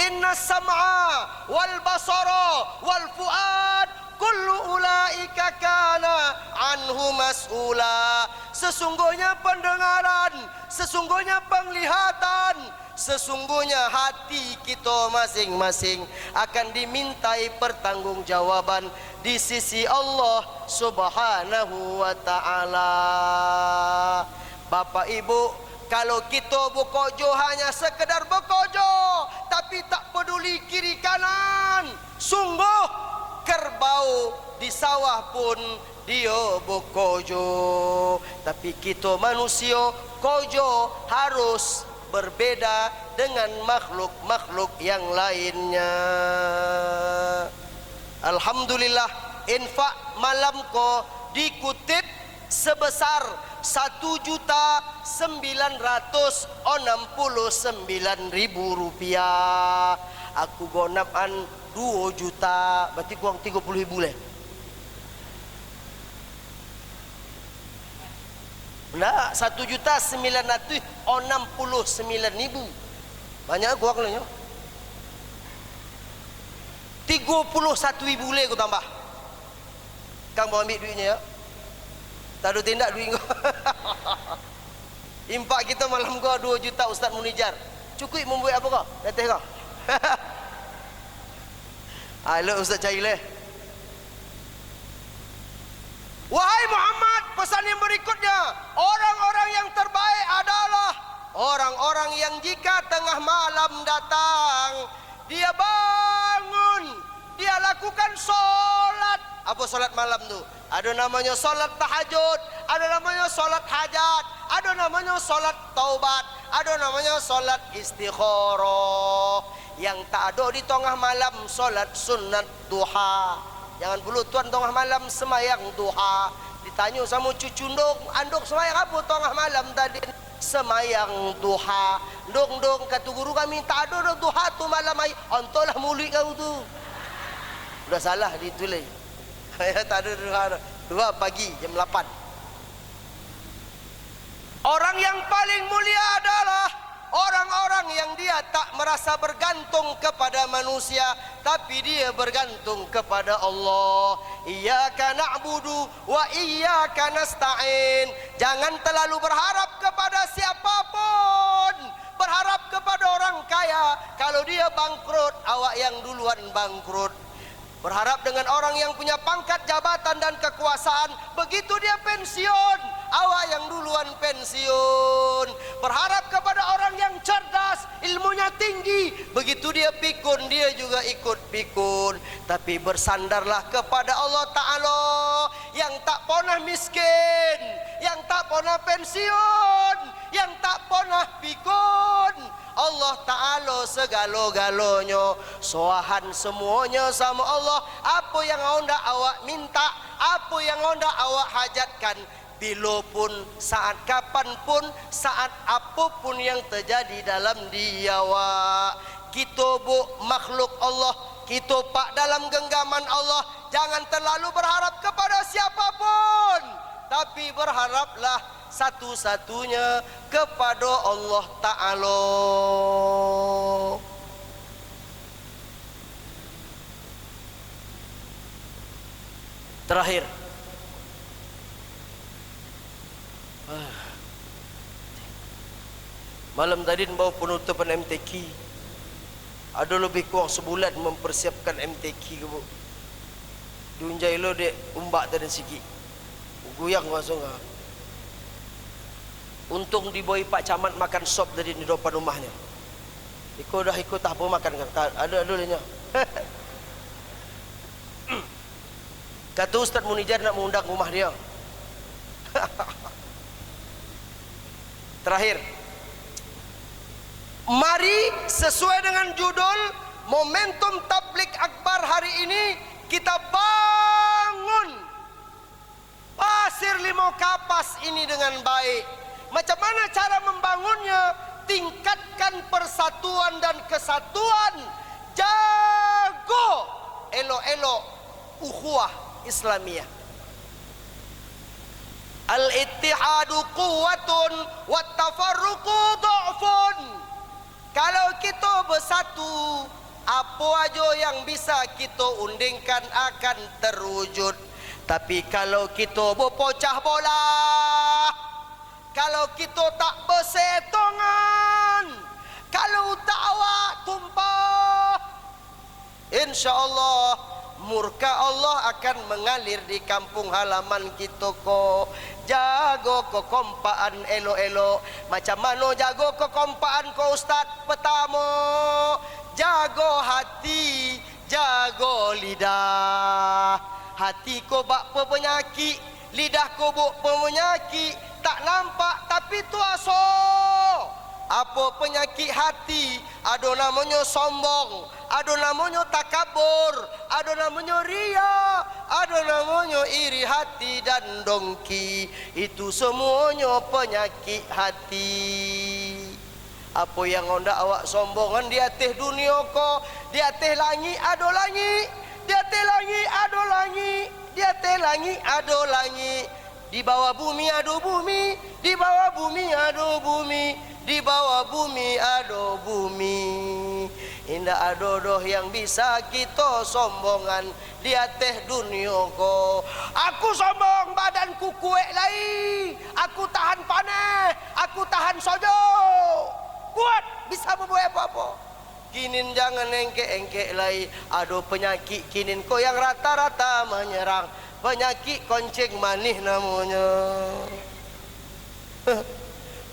Inna sam'a wal basara wal fuad kullu ulaika kana anhu mas'ula. Sesungguhnya pendengaran, sesungguhnya penglihatan, sesungguhnya hati kita masing-masing akan dimintai pertanggungjawaban di sisi Allah Subhanahu wa taala. Bapak Ibu, kalau kita bekerja hanya sekedar bekerja tapi tak peduli kiri kanan, sungguh kerbau di sawah pun dia bekerja. Tapi kita manusia kerja harus berbeda dengan makhluk-makhluk yang lainnya. Alhamdulillah, infak malam ko dikutip sebesar 1.969.000 rupiah. Aku gonapan 2 juta, berarti kurang 30.000 leh. Nah, 1.969.000. Banyak kurang leh. 31.000 leh aku tambah. Kang mau ambil duitnya ya. Tak ada tindak duit kau. Impak kita malam kau 2 juta Ustaz Munijar. Cukup membuat apa kau? Datang kau. Elok Ustaz cari leh. Wahai Muhammad, pesan yang berikutnya, orang-orang yang terbaik adalah orang-orang yang jika tengah malam datang, dia bangun, dia lakukan solat Apa solat malam tu? Ada namanya solat tahajud, ada namanya solat hajat, ada namanya solat taubat, ada namanya solat istikharah. Yang tak ada di tengah malam solat sunat duha. Jangan dulu tuan tengah malam semayang duha. Ditanya sama cucu ndong, andok semayang apa tengah malam tadi? Semayang duha. Dong kata guru kami tak ada duha tu malam ai. Ontoklah mulut kau tu. Sudah salah ditulis. Tak ada duha pagi jam 8. Orang yang paling mulia adalah orang-orang yang dia tak merasa bergantung kepada manusia, tapi dia bergantung kepada Allah. Iyyaka na'budu wa iyyaka nasta'in. Jangan terlalu berharap kepada siapapun. Berharap kepada orang kaya, kalau dia bangkrut, awak yang duluan bangkrut. Berharap dengan orang yang punya pangkat jabatan dan kekuasaan, begitu dia pensiun, awak yang duluan pensiun. Berharap kepada orang yang cerdas, ilmunya tinggi, begitu dia pikun, dia juga ikut pikun. Tapi bersandarlah kepada Allah Ta'ala yang tak pernah miskin, yang tak pernah pensiun, yang tak pernah pikun. Allah Ta'ala segala-galanya, soahan semuanya sama Allah. Apa yang anda awak minta, apa yang anda awak hajatkan, bila pun, saat kapan pun, saat apapun yang terjadi dalam dia awak. Kita makhluk Allah, kita pak dalam genggaman Allah. Jangan terlalu berharap kepada siapapun, tapi berharaplah satu-satunya kepada Allah Ta'ala. Terakhir, malam tadi bawa penutupan MTQ. Ada lebih kurang sebulan mempersiapkan MTQ ke bu. Diunjai lo dek umbak tadi sikit. Guyang langsung ah. Untung diboi Pak Camat makan sop dari di depan rumahnya. Ikut dah ikut tak apa makan kan. Ada nya. Kata Ustaz Munijar nak mengundang rumah dia. Terakhir, mari sesuai dengan judul momentum tablik akbar hari ini, kita bangun Pasir Limau Kapas ini dengan baik. Macam mana cara membangunnya? Tingkatkan persatuan dan kesatuan. Jago elok-elok ukhuwah Islamiyah. Al-ittihadu quwwatun wat tafarruqu dha'fun. Kalau kita bersatu, apa aja yang bisa kita undingkan akan terwujud. Tapi kalau kita berpecah belah, kalau kita tak bersetongan, kalau dakwah tumpah, insya-Allah murka Allah akan mengalir di kampung halaman kita ko. Jago kekompaan elok-elok. Macam mana jago kekompaan ko Ustaz? Pertama, jago hati, jago lidah. Hati ko bak penyakit, lidah ko bak penyakit, tak nampak tapi tu aso. Apa penyakit hati? Ada namanya sombong, ada namanya takabur, ada namanya ria, ada namanya iri hati dan dongki. Itu semuanya penyakit hati. Apa yang anda awak sombongan di atas dunia ko, di atas langit ada langit, di atas langit ada langit, di atas langit ada langit, di bawah bumi ada bumi, di bawah bumi ada bumi, di bawah bumi ada bumi. Indah ada doh yang bisa kita sombongan di atas dunia ko. Aku sombong badanku kuat lai, aku tahan panas, aku tahan sojo, kuat bisa membuat apa-apa. Kinin jangan engkek-engkek lai. Ada penyakit kinin ko yang rata-rata menyerang. Penyakit konceng manis namanya.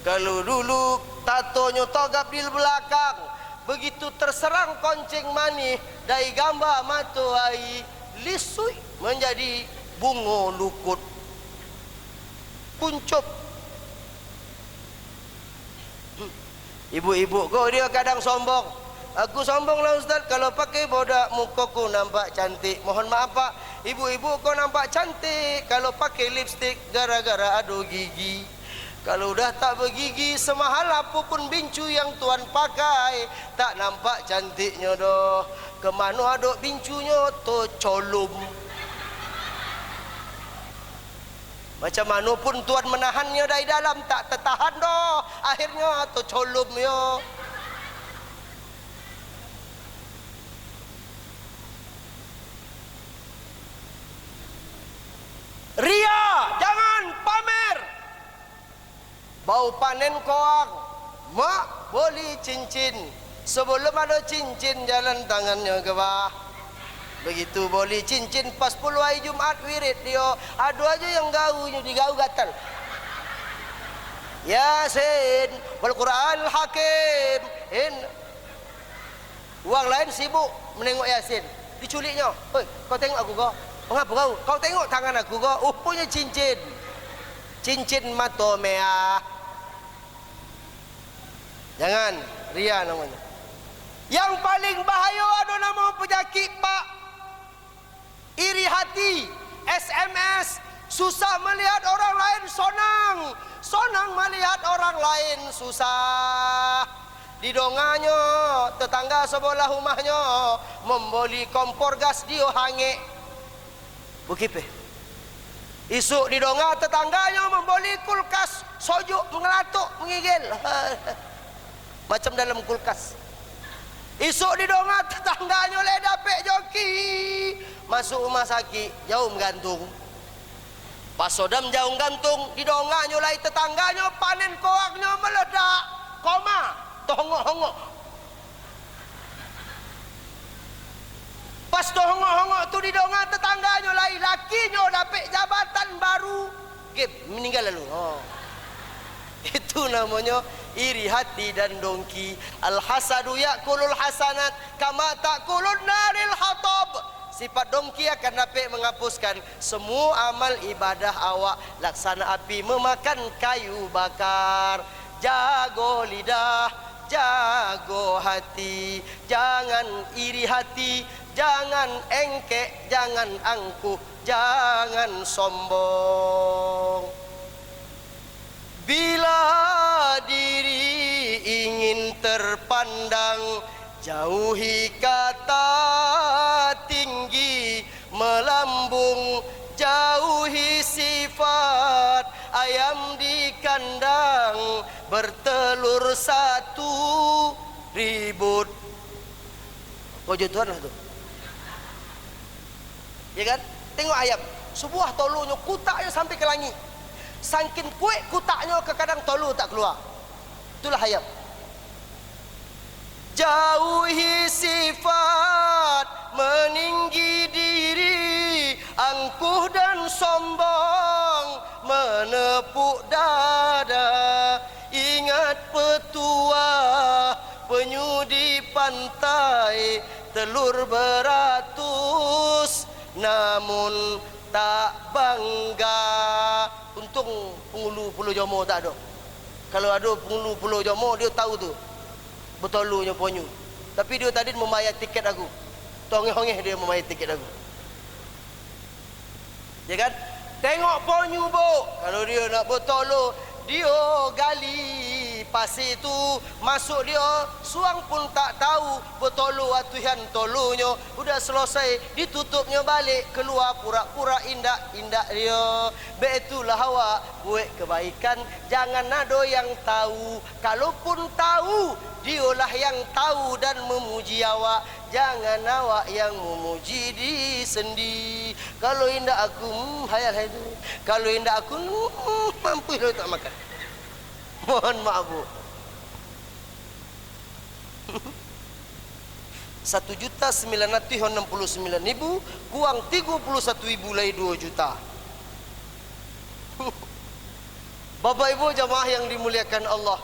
Kalau dulu tatonya togap di belakang, begitu terserang konceng manis dari gambar mata ai, lisui menjadi bunga lukut kuncup. Ibu-ibu kau dia kadang sombong. Aku sombong lah Ustaz, kalau pakai bodak mukaku nampak cantik. Mohon maaf Pak, ibu-ibu kau nampak cantik kalau pakai lipstik gara-gara adu gigi. Kalau udah tak bergigi, semahal apapun bincu yang tuan pakai, tak nampak cantiknya doh. Kemana aduk bincunya to colum. Macam mana pun tuan menahannya dari dalam, tak tertahan doh. Akhirnya to colum yo. Ria, jangan pamer. Bau panen koang, mak beli cincin. Sebelum ada cincin jalan tangannya ke bawah. Begitu beli cincin pas 10 hari Jumat wirid dia, ada aja yang gaunya digau gatal. Yasin wal Quran hakim. Uang lain sibuk menengok Yasin, diculiknya. Oi, kau tengok aku kau. Mengapa kau? Kau tengok tangan aku kau, punya cincin. Cincin mata merah. Jangan ria namanya. Yang paling bahaya ada nama penyakit Pak, iri hati. SMS, susah melihat orang lain sonang, sonang melihat orang lain susah. Di donganya tetangga sebelah rumahnya membeli kompor gas dia hangit. Begitu. Isuk di donga tetangganya membeli kulkas sojuk mengelatuk mengigil. Macam dalam kulkas. Isuk di donga tetangganya le dapet joki masuk rumah sakit jauh gantung. Pas sodam jauh gantung di donganya lai tetangganya panen koaknya meledak koma tohongok-hongok. Pas tohongok-hongok tu di donga tetangganya lai lakinya dapet jabatan baru. Gip meninggal lalu. Itu namanya iri hati dan dongki. Al-hasadu yakulul hasanat kama takulun naril hatab. Sifat dongki akan dapat menghapuskan semua amal ibadah awak, laksana api memakan kayu bakar. Jago lidah, jago hati, jangan iri hati, jangan engkek, jangan angkuh, jangan sombong. Bila diri ingin terpandang, jauhi kata tinggi melambung, jauhi sifat ayam di kandang, bertelur satu ribut. Wajah Tuhan lah tu. Ya kan? Tengok ayam, sebuah tolunya kutaknya sampai ke langit. Saking kuat kutaknya ke kadang tolu tak keluar. Itulah ayam. Jauhi sifat meninggi diri, angkuh dan sombong menepuk dada. Ingat petua penyu di pantai, telur beratus namun tak bangga. Untung penghulu Pulau Jomo tak ada. Kalau ada penghulu Pulau Jomo dia tahu tu betolunya ponyu. Tapi dia tadi membayar tiket aku. Tongeh-hongeh dia membayar tiket aku. Ya kan? Tengok ponyu bo. Kalau dia nak betolu, dia gali pasir tu, masuk dia, suang pun tak tahu betolu atuhan tolunya. Udah selesai, ditutupnya balik, keluar pura-pura indak-indak dia. Beitulah awak buat kebaikan, jangan ada yang tahu. Kalaupun tahu, dialah yang tahu dan memuji awak. Jangan awak yang memuji diri sendiri. Kalau indak aku, hayal itu. Kalau indak aku, mampu dia tak makan. Mohon maaf bu. 1.969.000 kurang 31.000 lagi 2 juta. Bapak ibu jamaah yang dimuliakan Allah.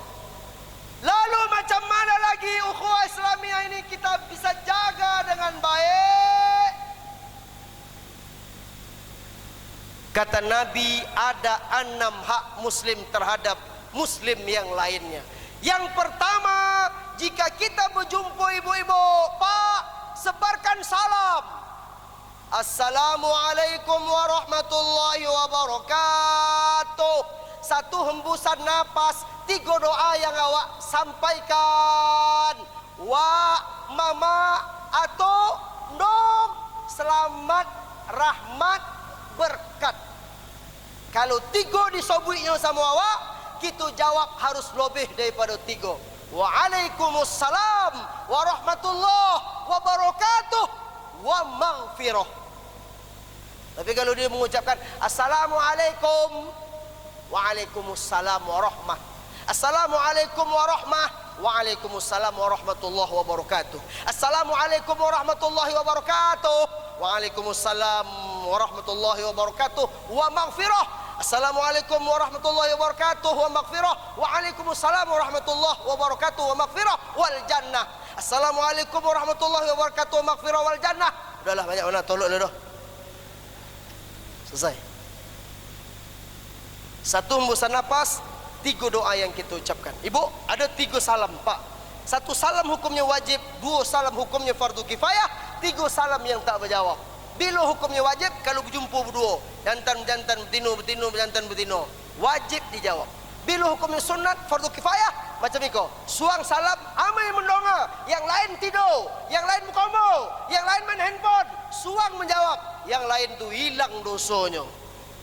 Lalu macam mana lagi ukhuwah Islamiyah ini kita bisa jaga dengan baik? Kata Nabi, ada 6 hak muslim terhadap muslim yang lainnya. Yang pertama, jika kita berjumpa ibu-ibu, Pak, sebarkan salam. Assalamualaikum warahmatullahi wabarakatuh. Satu hembusan napas, 3 doa yang awak sampaikan. Wa, mama, atau dong, selamat, rahmat, berkat. Kalau 3 disobuinya sama awak, kita jawab harus lebih daripada 3. Waalaikumsalam warahmatullahi wabarakatuh wa maghfirah. Tapi kalau dia mengucapkan assalamualaikum, waalaikumsalam warahmah, assalamualaikum warahmah, waalaikumsalam warahmatullahi wabarakatuh, assalamualaikum warahmatullahi wabarakatuh, waalaikumsalam warahmatullahi wabarakatuh wa maghfirah, assalamualaikum warahmatullahi wabarakatuh wa maghfirah, waalaikumsalam warahmatullahi wabarakatuh wa maghfirah wal jannah, assalamualaikum warahmatullahi wabarakatuh wa maghfirah wal jannah. Udahlah, banyak mana, tolok dah. Selesai. Satu hembusan nafas, 3 doa yang kita ucapkan. Ibu, ada 3 salam, Pak. 1 salam hukumnya wajib, 2 salam hukumnya fardu kifayah, 3 salam yang tak berjawab. Bila hukumnya wajib? Kalau berjumpa berdua, jantan betino, jantan-betino, wajib dijawab. Bila hukumnya sunat, fardu kifayah, macam ni kau, suang salam, amai mendonga, yang lain tidur, yang lain berkombo, yang lain main handphone, suang menjawab, yang lain tu hilang dosanya.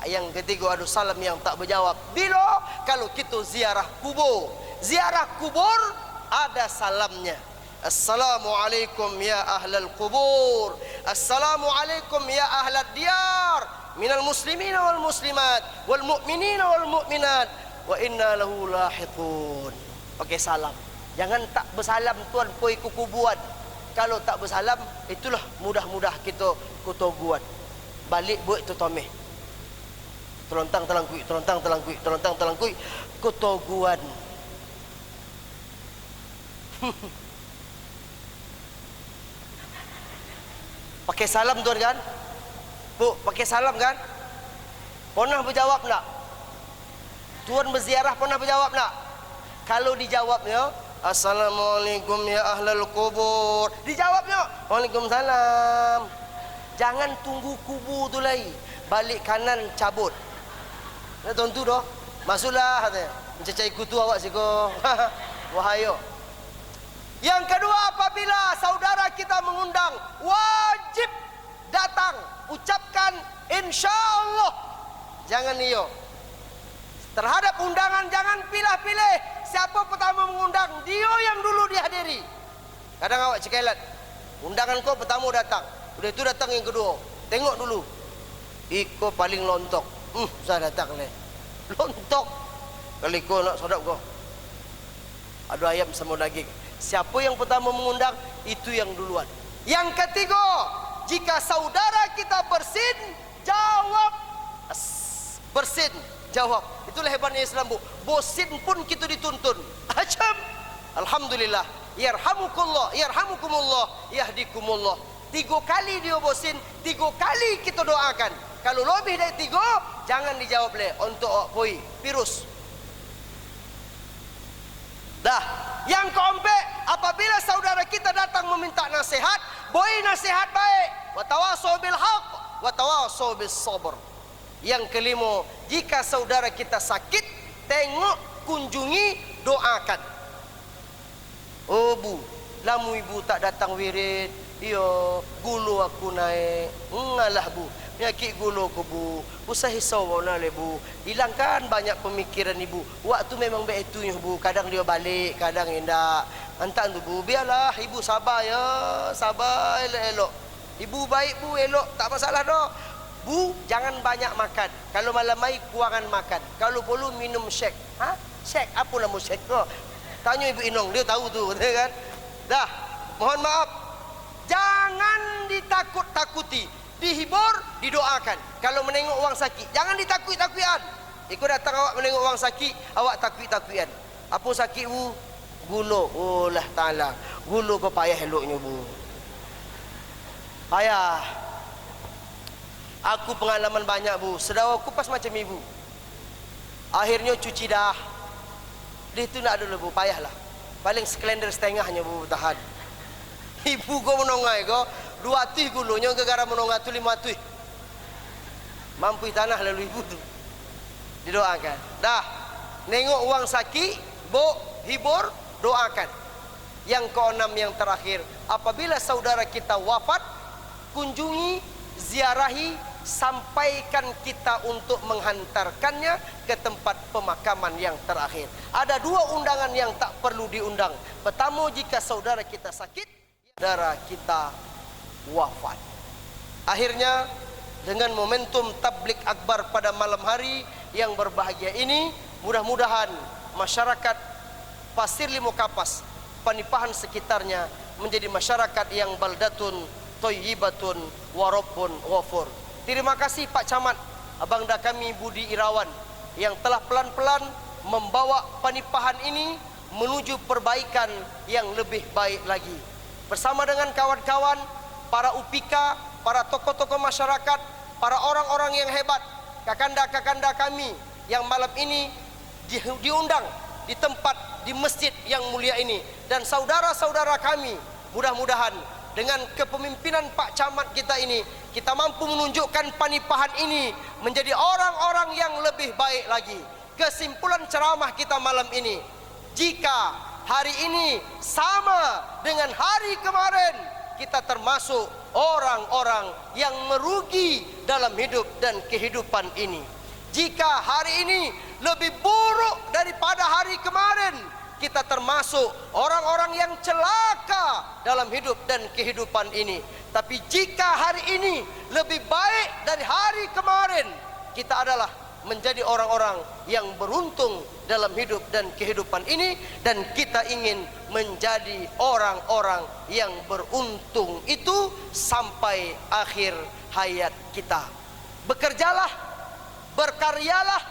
Yang ketiga, ada salam yang tak berjawab. Bila? Kalau kita ziarah kubur. Ziarah kubur ada salamnya. Assalamualaikum ya ahlal kubur, assalamualaikum ya ahlad diyar, minal muslimina wal muslimat, wal mu'minina wal mu'minat, wa inna lahu lahiqun. Pakai salam. Jangan tak bersalam tuan poi kukubuan. Kalau tak bersalam, itulah mudah-mudah kita kutoguan. Balik buat itu tomeh. Telontang telangkui, telontang telangkui, telontang telangkui, kutoguan. Pakai salam tuan kan? Bu, pakai salam kan? Pernah berjawab tak? Tuan berziarah pernah berjawab tak? Kalau dijawabnya, assalamualaikum ya ahlal kubur, dijawabnya, waalaikumsalam. Jangan tunggu kubur tu lagi, balik kanan cabut. Nah, tuan tu dah, masuklah katanya. Mencecai kutu awak siko. Wahayo. Yang kedua, apabila saudara kita mengundang, wajib datang, ucapkan insyaallah. Jangan iyo. Terhadap undangan jangan pilih-pilih. Siapa pertama mengundang, dia yang dulu dihadiri. Kadang awak cekelat, undangan kau pertama datang, udah itu datang yang kedua. Tengok dulu, iko paling lontok. Saya datang leh. Lontok. Kali kau nak sodap kau, ada ayam sama daging. Siapa yang pertama mengundang, itu yang duluan. Yang ketiga, jika saudara kita bersin, jawab. Bersin, jawab. Itulah hebatnya Islam, bu. Bosin pun kita dituntun. Acam. Alhamdulillah. Yarhamukullah, yarhamukumullah, yahdikumullah. 3 kali dia bosin, 3 kali kita doakan. Kalau lebih dari 3, jangan dijawab leh. Untuk poi virus. Dah. Yang keempat, apabila saudara kita datang meminta nasihat, beri nasihat baik. Wa tawasau bil haq, wa tawasau bis sabr. Yang kelima, jika saudara kita sakit, tengok, kunjungi, doakan. Oh bu, lamu ibu tak datang wirid, iyo, gulu aku naik. Ngalah bu, penyakit gulu aku bu. Usah risau mana le bu. Hilangkan banyak pemikiran ibu. Waktu memang baik itunya bu. Kadang dia balik, kadang indak. Hantar tu bu, biarlah ibu sabar ya, sabar elok-elok. Ibu baik bu, elok, tak masalah dah. Bu, jangan banyak makan. Kalau malam mai kurangan makan. Kalau perlu minum shake. Ha? Shake apa nama shake tu? Tanya ibu Inong, dia tahu tu, betul kan? Dah, mohon maaf. Jangan ditakut-takuti. Dihibur, didoakan. Kalau menengok orang sakit, jangan ditakut-takutan. Ikut datang awak menengok orang sakit, awak takut-takutan. Apa sakit bu? Gula. Oh lah ta'ala. Gula kau payah eloknya bu. Payah. Aku pengalaman banyak bu, sedawaku pas macam ibu. Akhirnya cuci dah. Dia itu nak dulu bu, payahlah. Paling sekelender setengahnya bu tahan. Ibu ko menongai ko, 2 tuih gulunya gara-gara menongai tu 5 tuih. Mampu tanah lalu ibu tu. Didoakan. Dah, nengok uang saki, bo, hibur, doakan. Yang keenam yang terakhir, apabila saudara kita wafat, kunjungi, ziarahi, sampaikan kita untuk menghantarkannya ke tempat pemakaman yang terakhir. Ada 2 undangan yang tak perlu diundang. Pertama, jika saudara kita sakit, saudara kita wafat. Akhirnya, dengan momentum tablik akbar pada malam hari yang berbahagia ini, mudah-mudahan masyarakat Pasir Limo Kapas, Panipahan sekitarnya menjadi masyarakat yang baldatun thayyibatun wa rabbun ghafur. Terima kasih Pak Camat, Abangda kami Budi Irawan yang telah pelan-pelan membawa Panipahan ini menuju perbaikan yang lebih baik lagi. Bersama dengan kawan-kawan, para upika, para tokoh-tokoh masyarakat, para orang-orang yang hebat, kakanda-kakanda kami yang malam ini diundang di tempat, di masjid yang mulia ini, dan saudara-saudara kami, mudah-mudahan dengan kepemimpinan Pak Camat kita ini, kita mampu menunjukkan Panipahan ini menjadi orang-orang yang lebih baik lagi. Kesimpulan ceramah kita malam ini, jika hari ini sama dengan hari kemarin, kita termasuk orang-orang yang merugi dalam hidup dan kehidupan ini. Jika hari ini lebih buruk daripada hari kemarin, kita termasuk orang-orang yang celaka dalam hidup dan kehidupan ini. Tapi jika hari ini lebih baik dari hari kemarin, kita adalah menjadi orang-orang yang beruntung dalam hidup dan kehidupan ini, dan kita ingin menjadi orang-orang yang beruntung itu sampai akhir hayat kita. Bekerjalah, berkaryalah,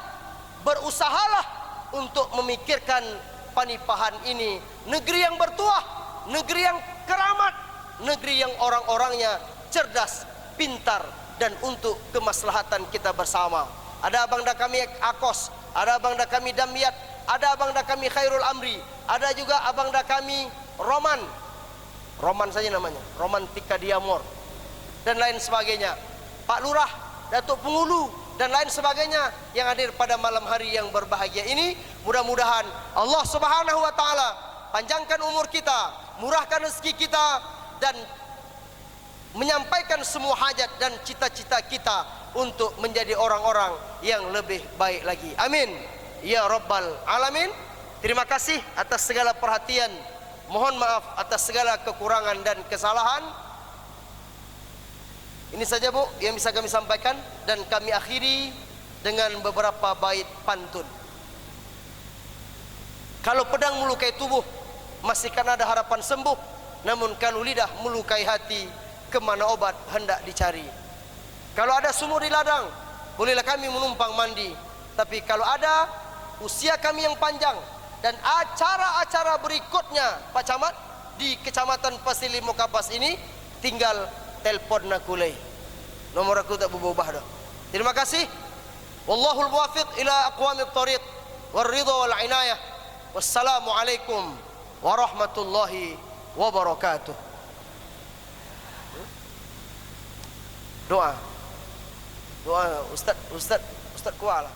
berusahalah untuk memikirkan Panipahan ini negeri yang bertuah, negeri yang keramat, negeri yang orang-orangnya cerdas, pintar, dan untuk kemaslahatan kita bersama. Ada abangda kami Akos, ada abangda kami Damyat, ada abangda kami Khairul Amri, ada juga abangda kami Roman saja namanya, Romantika Diamor, dan lain sebagainya. Pak Lurah, Datuk Pengulu, dan lain sebagainya yang hadir pada malam hari yang berbahagia ini. Mudah-mudahan Allah Subhanahu wa taala panjangkan umur kita, murahkan rezeki kita, dan menyampaikan semua hajat dan cita-cita kita untuk menjadi orang-orang yang lebih baik lagi. Amin ya rabbal alamin. Terima kasih atas segala perhatian. Mohon maaf atas segala kekurangan dan kesalahan. Ini saja bu yang bisa kami sampaikan, dan kami akhiri dengan beberapa bait pantun. Kalau pedang melukai tubuh, masih kan ada harapan sembuh. Namun kalau lidah melukai hati, kemana obat hendak dicari. Kalau ada sumur di ladang, bolehlah kami menumpang mandi. Tapi kalau ada usia kami yang panjang dan acara-acara berikutnya Pak Camat di Kecamatan Pasir Limo Kapas ini, tinggal telpon nakulai. Nomor aku tak berubah dah. Terima kasih. Wallahul muwaffiq ila aqwamit thariq war ridha wal inayah. Wassalamualaikum warahmatullahi wabarakatuh. Doa. Doa Ustaz kuala.